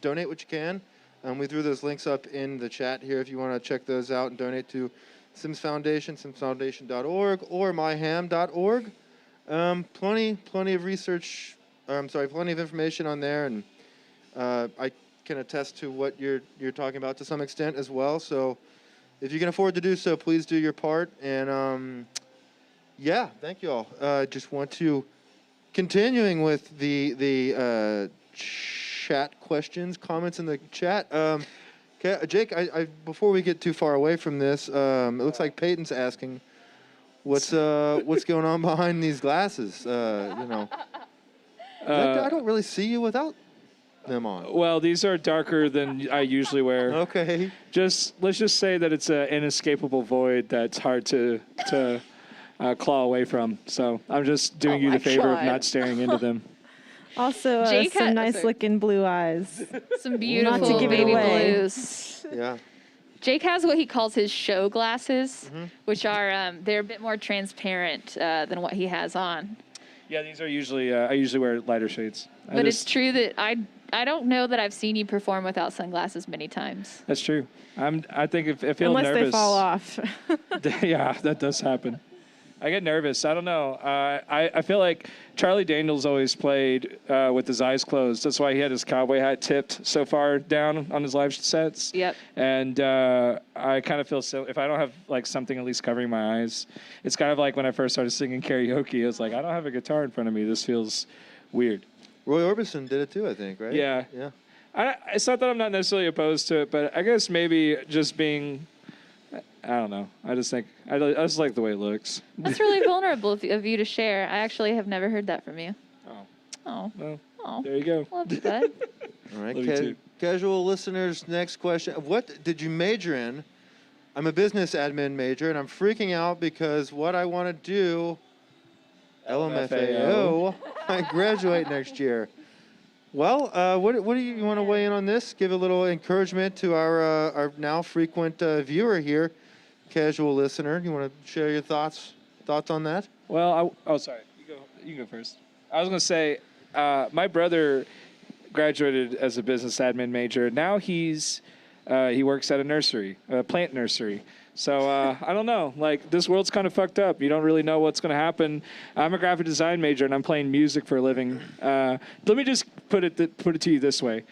donate what you can. We threw those links up in the chat here if you want to check those out and donate to Sims Foundation, simsfoundation.org, or myham.org. Plenty of research. Plenty of information on there, and I can attest to what you're talking about to some extent as well. So if you can afford to do so, please do your part. And thank you all. Just want to continuing with the chat questions, comments in the chat. Okay, Jake, I before we get too far away from this, it looks like Peyton's asking, what's going on behind these glasses? I don't really see you without them on. Well, these are darker than I usually wear. Okay. Let's just say that it's an inescapable void that's hard to claw away from. So I'm just doing you the favor of not staring into them. Also, some nice-looking blue eyes. Some beautiful Not to give it baby away. blues. Yeah. Jake has what he calls his show glasses, which are they're a bit more transparent than what he has on. Yeah, these are usually I usually wear lighter shades. But it's true that I don't know that I've seen you perform without sunglasses many times. That's true. I think if I feel Unless nervous, they fall off. Yeah, that does happen. I get nervous. I don't know. I feel like Charlie Daniels always played with his eyes closed. That's why he had his cowboy hat tipped so far down on his live sets. Yep. And I kind of feel so. If I don't have like something at least covering my eyes, it's kind of like when I first started singing karaoke. I was like, I don't have a guitar in front of me. This feels weird. Roy Orbison did it too, I think, right? Yeah. Yeah. It's not that I'm not necessarily opposed to it, but I guess maybe just being I don't know. I just think I just like the way it looks. That's really vulnerable of you to share. I actually have never heard that from you. Oh, Oh, well, oh, there you go. love you, bud. All right, Love you too. casual listeners, next question. What did you major in? I'm a business admin major, and I'm freaking out because what I want to do, LMFAO, I graduate next year. Well, what do you want to weigh in on this? Give a little encouragement to our now frequent viewer here, casual listener. You want to share your thoughts on that? Well, sorry. You go first. I was gonna say, my brother graduated as a business admin major. Now he works at a nursery, a plant nursery. So I don't know. Like, this world's kind of fucked up. You don't really know what's going to happen. I'm a graphic design major, and I'm playing music for a living. Let me just put it to you this way.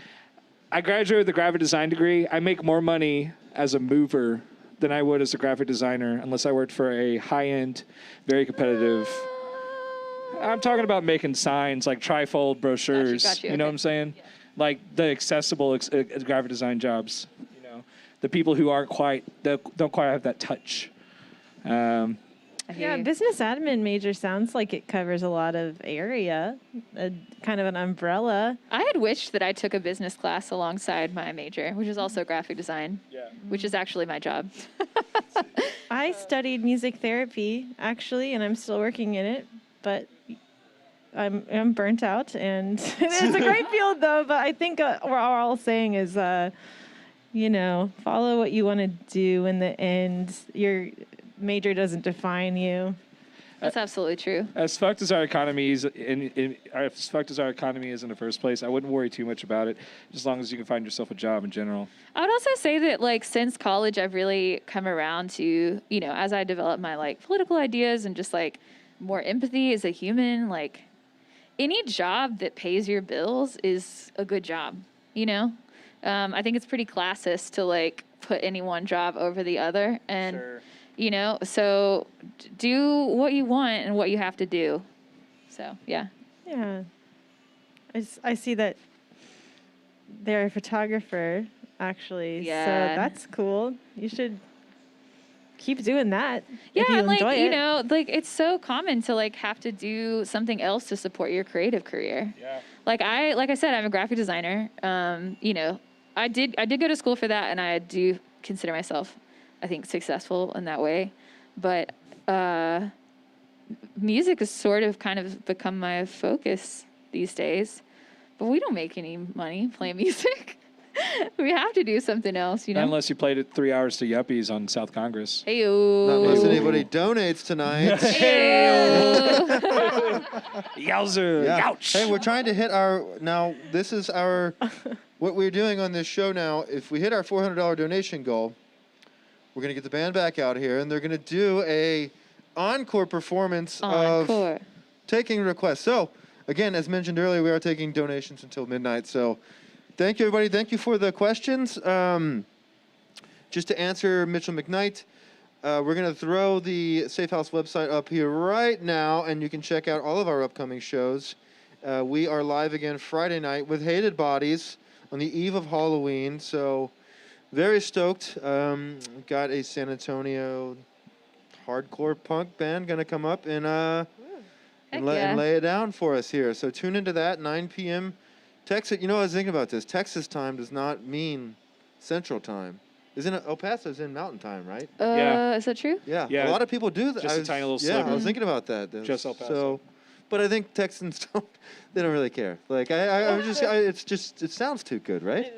I graduated with a graphic design degree. I make more money as a mover than I would as a graphic designer unless I worked for a high-end, very competitive... I'm talking about making signs, like trifold brochures. Got you, You know okay. what I'm saying? Like the accessible graphic design jobs. The people who don't quite have that touch. I hear Yeah, you. business admin major sounds like it covers a lot of area, kind of an umbrella. I had wished that I took a business class alongside my major, which is also graphic design, which is actually my job. I studied music therapy, actually, and I'm still working in it, but I'm burnt out, and it's a great field, though, but I think what we're all saying is, follow what you want to do in the end. Your major doesn't define you. That's absolutely true. As fucked as our economy is, as fucked as our economy is in the first place, I wouldn't worry too much about it, as long as you can find yourself a job in general. I would also say that, like, since college, I've really come around to, as I develop my, like, political ideas and just, like, more empathy as a human, like, any job that pays your bills is a good job, I think it's pretty classist to, like, put any one job over the other. And, so do what you want and what you have to do. So, yeah. Yeah. I see that they're a photographer, actually. Yeah. So that's cool. You should keep doing that. Yeah, if you and, like, enjoy it. like, it's so common to, like, have to do something else to support your creative career. Yeah. Like I said, I'm a graphic designer. I did go to school for that, and I do consider myself, I think, successful in that way. But music has sort of kind of become my focus these days. But we don't make any money playing music. We have to do something else, Not unless you played it 3 hours to Yuppies on South Congress. Heyo. Not unless anybody donates tonight. Yowzer. Yeah. Youch. Hey, we're trying to hit this is what we're doing on this show now. If we hit our $400 donation goal, we're going to get the band back out here, and they're going to do a encore performance of taking requests. So, again, as mentioned earlier, we are taking donations until midnight. So, thank you, everybody. Thank you for the questions. Just to answer Mitchell McKnight, we're going to throw the Safehouse website up here right now, and you can check out all of our upcoming shows. We are live again Friday night with Hated Bodies on the eve of Halloween, so very stoked. Got a San Antonio hardcore punk band going to come up and lay it down for us here. So tune into that, 9 p.m. Texas. I was thinking about this. Texas time does not mean Central time. Isn't it? El Paso's in Mountain Time, right? Yeah. Is that true? Yeah. Yeah. A lot of people do that. Just a tiny little Yeah, I sliver. was thinking about that. Just El Paso. So, but I think Texans they don't really care. Like it sounds too good, right?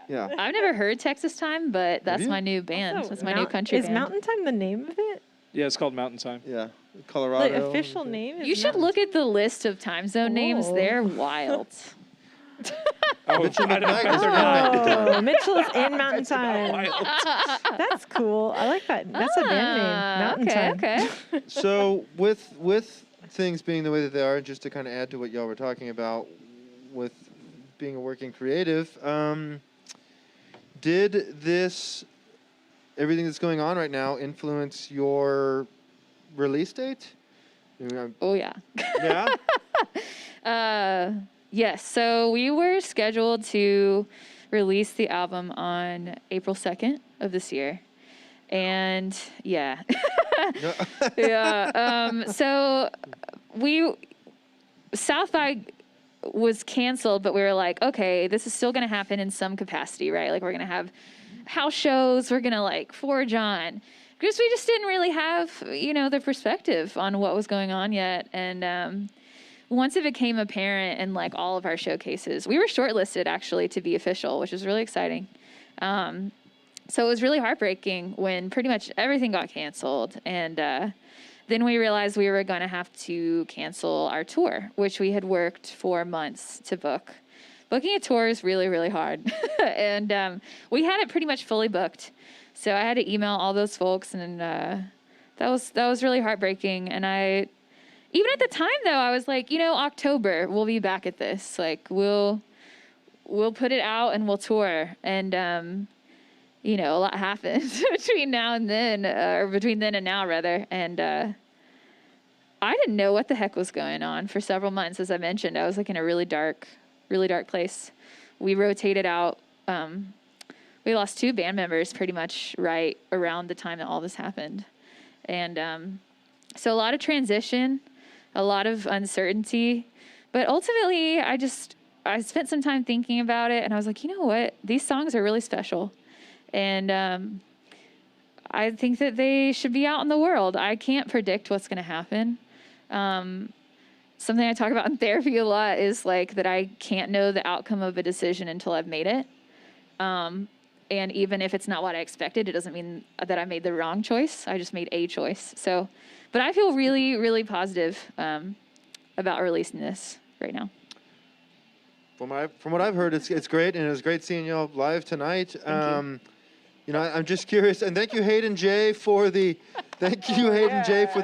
Yeah. I've never heard Texas Time, but that's you? my new band. Also, That's my new country Is band. Mountain Time the name of it? Yeah, it's called Mountain Time. Yeah. The Colorado. official name? Is You should Mountain look at the list of time zone names. Whoa. They're wild. Oh, Mitchell I don't- McKnight is in Mountain Time. Oh, Mitchell's in Mountain Time. That's cool. I like that. That's a band name. Mountain Time. Okay. So with things being the way that they are, just to kind of add to what y'all were talking about with being a working creative, did everything that's going on right now influence your release date? Oh yeah. Yeah. Yes. So we were scheduled to release the album on April 2nd of this year. And yeah. Yeah. So South by was canceled, but we were like, okay, this is still going to happen in some capacity, right? Like we're going to have house shows. We're going to like forge on. Because we just didn't really have, the perspective on what was going on yet. And once it became apparent in like all of our showcases, we were shortlisted actually to be official, which was really exciting. So it was really heartbreaking when pretty much everything got canceled. And then we realized we were going to have to cancel our tour, which we had worked for months to book. Booking a tour is really, really hard. And we had it pretty much fully booked. So I had to email all those folks, and that was really heartbreaking. And even at the time though, I was like, October, we'll be back at this. Like we'll put it out and we'll tour. And a lot happened between now and then, or between then and now rather. And I didn't know what the heck was going on for several months. As I mentioned, I was like in a really dark place. We rotated out. We lost 2 band members pretty much right around the time that all this happened. And so a lot of transition, a lot of uncertainty. But ultimately, I spent some time thinking about it, and I was like, you know what? These songs are really special. And I think that they should be out in the world. I can't predict what's going to happen. Something I talk about in therapy a lot is like that I can't know the outcome of a decision until I've made it. And even if it's not what I expected, it doesn't mean that I made the wrong choice. I just made a choice. So, but I feel really, really positive about releasing this right now. From what I've heard, it's great, and it was great seeing y'all live tonight. I'm just curious, and thank you, Hayden J, for the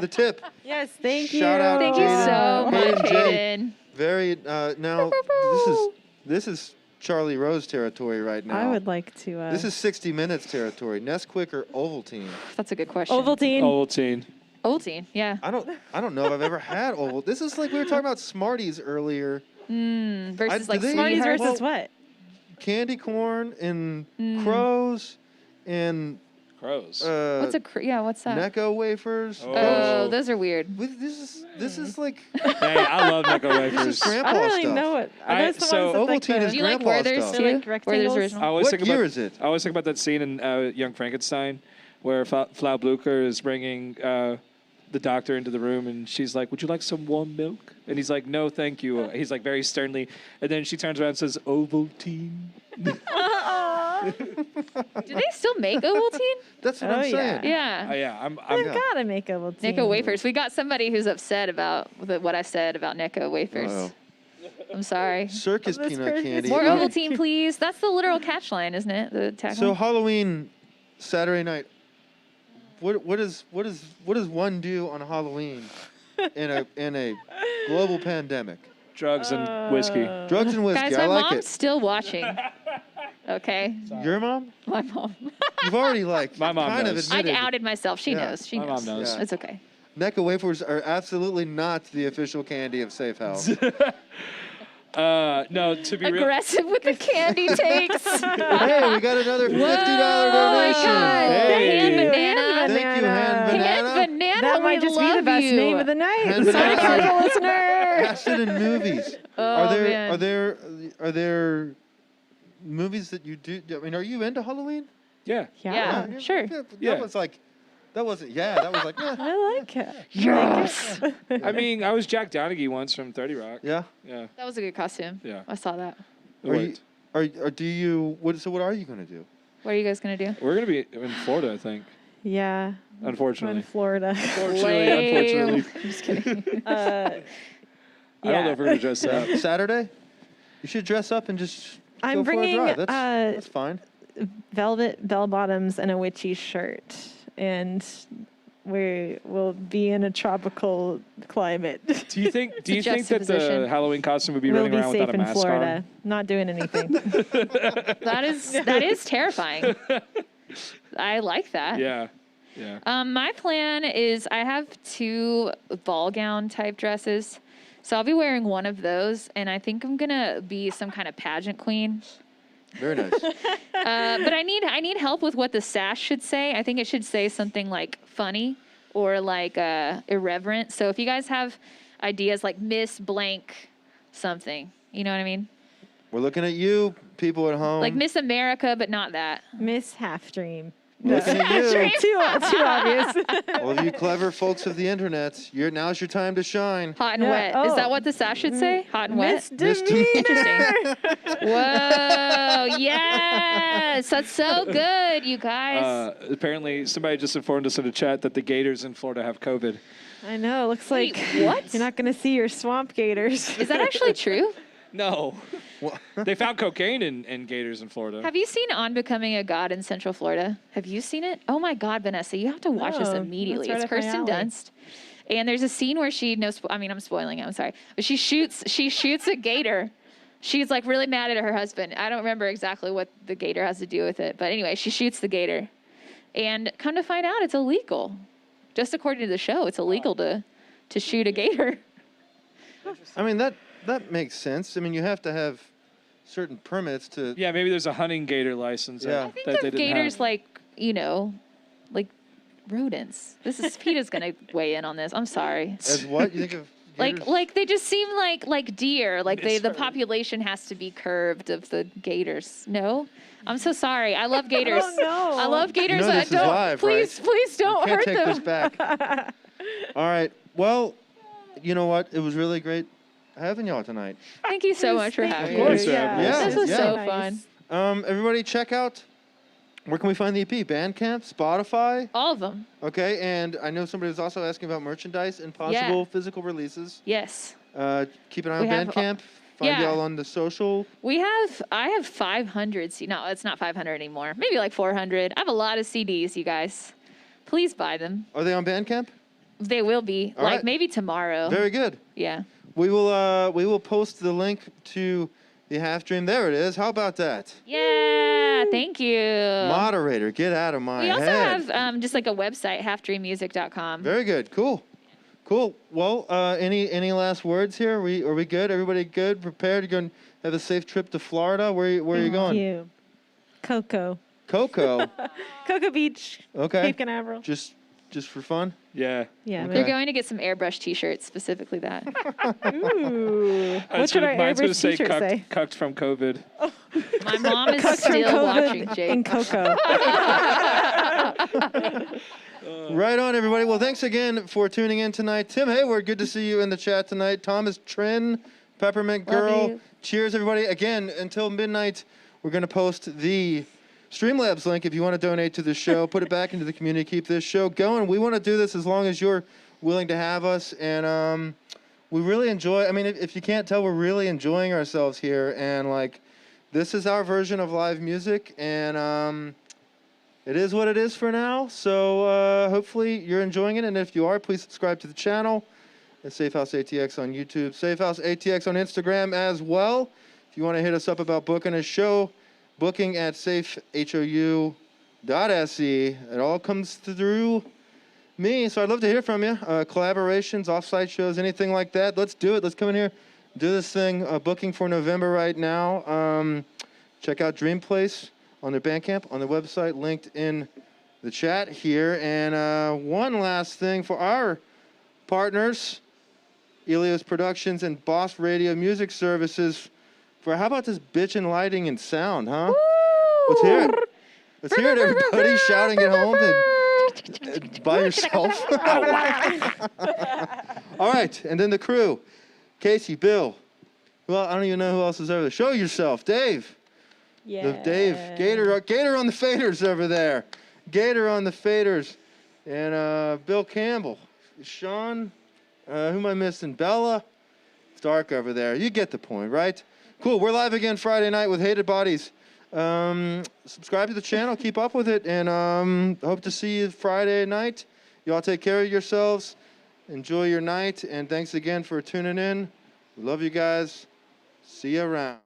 tip. Yes, thank you. Shout out, Thank you so much, Hayden. Very now. This is Charlie Rose territory right now. I would like to. This is 60 Minutes territory. Nesquik or Ovaltine? That's a good question. Ovaltine. Ovaltine, yeah. I don't know if I've ever had Oval. This is like we were talking about Smarties earlier. Versus like Smarties Smarties versus what? Candy corn and Crows and Crows. What's that? Necco wafers. Oh, those are weird. This is like Hey, I love Necco this is wafers. grandpa I don't really stuff. know what. Are those the so ones that Ovaltine is Do you like grandpa Werther's stuff. too? They're like Werther's rectangles? original? I always What think year about, is it? I always think about that scene in Young Frankenstein where Frau Blucher is bringing the doctor into the room, and she's like, "Would you like some warm milk?" And he's like, "No, thank you." He's like very sternly, and then she turns around and says, "Ovaltine." Do they still make Ovaltine? That's what Oh, I'm saying. Yeah. Yeah, I'm I gotta make Ovaltine. Necco wafers. We got somebody who's upset about what I said about Necco wafers. Uh-oh. I'm sorry. Circus This peanut person- candy. More Ovaltine, please. That's the literal catch line, isn't it? The tagline. So Halloween, Saturday night. What does one do on Halloween in a global pandemic? drugs and whiskey. Drugs and whiskey. Guys, I my like mom's it. still watching. Okay, Your mom? my mom. You've already My mom kind knows. of I admitted. outed myself. She Yeah. knows. She My knows. mom knows. Yeah. It's okay. Necco wafers are absolutely not the official candy of Safehouse. No, to be real. Aggressive with the candy takes. Hey, we got another $50 Oh my donation. God. Hey. Hand banana. Thank you, Hand Hand Banana. banana. That might we just be the love best you. name of the night. And Sign banana. up for the listener. Acid in movies. Oh, man. Are there movies that you do? I mean, are you into Halloween? Yeah. Yeah. Sure. Yeah. That was like, that wasn't. Yeah, that was like. I like it. Yes. I mean, I was Jack Donaghy once from 30 Rock. Yeah. Yeah. That was a good costume. Yeah. I saw that. It Are you? worked. Or do you? So what are you gonna do? What are you guys gonna do? We're going to be in Florida, I think. Yeah. I'm Unfortunately. in Florida. Unfortunately. I'm just kidding. I don't know if we're going to dress up. Saturday. You should dress up and just. I'm go for a bringing drive. That's fine. velvet bell bottoms and a witchy shirt, and we will be in a tropical climate. Do you think a that the juxtaposition. Halloween costume would be We'll running be around safe without a in mask Florida, on? not doing anything. that is terrifying. I like that. Yeah. Yeah. My plan is I have 2 ball gown type dresses. So I'll be wearing one of those, and I think I'm gonna be some kind of pageant queen. Very nice. But I need help with what the sash should say. I think it should say something like funny or like irreverent. So if you guys have ideas like Miss Blank something, you know what I mean? We're looking at you, people at home. Like Miss America, but not that. Miss Half Dream. We're looking at you. Too obvious. All of you clever folks of the internet. Now's your time to shine. Hot and Yeah, wet. Is oh. that what the sash should say? Hot and wet? Misdemeanor. Interesting. Whoa. Yes. That's so good, you guys. Apparently, somebody just informed us in the chat that the Gators in Florida have COVID. I know. Looks Wait, like what? you're not going to see your swamp gators. Is that actually true? No. They found cocaine in Gators in Florida. Have you seen On Becoming a God in Central Florida? Have you seen it? Oh my God, Vanessa, you have to watch this No, immediately. that's It's right up my Kirsten alley. Dunst. And there's a scene where I'm spoiling it, I'm sorry. But she shoots a gator. She's like really mad at her husband. I don't remember exactly what the gator has to do with it. But anyway, she shoots the gator. And come to find out, it's illegal. Just according to the show, it's illegal to shoot a gator. I mean, that makes sense. I mean, you have to have certain permits to. Yeah, maybe there's a hunting gator license. Yeah. that- I think that they of didn't gators have. like rodents. Peter's gonna weigh in on this. I'm sorry. As what? You think of. gators? Like they just seem like deer. Like the Misheard. population has to be curbed of the gators. No, I'm so sorry. I love gators. Oh, no. I love gators. You know this is Don't live, please, right? please don't Can't hurt take them. this back. All right. Well, you know what? It was really great having y'all tonight. Thank you so much for Thank having you. me. course, Yeah. yeah. This was Yeah. so Nice. fun. Everybody, check out. Where can we find the EP? Bandcamp, Spotify. All of them. Okay, and I know somebody was also asking about merchandise and possible physical releases. Yes. Keep an eye We on have, Bandcamp. Find yeah. y'all on the social. I have 500 No, it's not 500 anymore. Maybe like 400. I have a lot of CDs, you guys. Please buy them. Are they on Bandcamp? They will be. All like right. maybe tomorrow. Very good. Yeah. We will post the link to the Half Dream. There it is. How about that? Yeah. Thank you. Moderator, get out of my We also head. have just like a website, halfdreammusic.com. Very good. Cool. Well, any last words here? Are we good? Everybody good? Prepared to go and have a safe trip to Florida? Where are you going? You. Coco. Coco. Cocoa Beach. Okay. Cape Canaveral. Just for fun. Yeah. Yeah. Okay. They're going to get some airbrush t-shirts, specifically that. Ooh. What should our Mine's gonna airbrush say t-shirt say? cucked from COVID. My mom is Cooked from still COVID watching, Jake. in Coco. Right on, everybody. Well, thanks again for tuning in tonight. Tim Hayward, good to see you in the chat tonight. Thomas Trin, Peppermint Love Girl. you. Cheers, everybody. Again, until midnight, we're going to post the Streamlabs link if you want to donate to the show. Put it back into the community. Keep this show going. We want to do this as long as you're willing to have us. And we really enjoy, I mean, if you can't tell, we're really enjoying ourselves here. And, like, this is our version of live music. And it is what it is for now. So hopefully you're enjoying it. And if you are, please subscribe to the channel. It's Safehouse ATX on YouTube. Safehouse ATX on Instagram as well. If you want to hit us up about booking a show, booking at safehou.se. It all comes through me. So I'd love to hear from you. Collaborations, offsite shows, anything like that. Let's do it. Let's come in here, do this thing. Booking for November right now. Check out Dream Place on their Bandcamp, on their website, linked in the chat here. And one last thing for our partners, Elios Productions and Boss Radio Music Services, for how about this bitchin' lighting and sound, huh? Let's hear it. Let's hear it, everybody, shouting at home and by yourself. All right, and then the crew, Casey, Bill. Well, I don't even know who else is over there. Show yourself, Dave. Yeah. Dave, Gator on the faders over there. Gator on the faders. And Bill Campbell. Sean, who am I missing? Bella. It's dark over there. You get the point, right? Cool. We're live again Friday night with Hated Bodies. Subscribe to the channel. Keep up with it. And hope to see you Friday night. Y'all take care of yourselves. Enjoy your night. And thanks again for tuning in. We love you guys. See you around.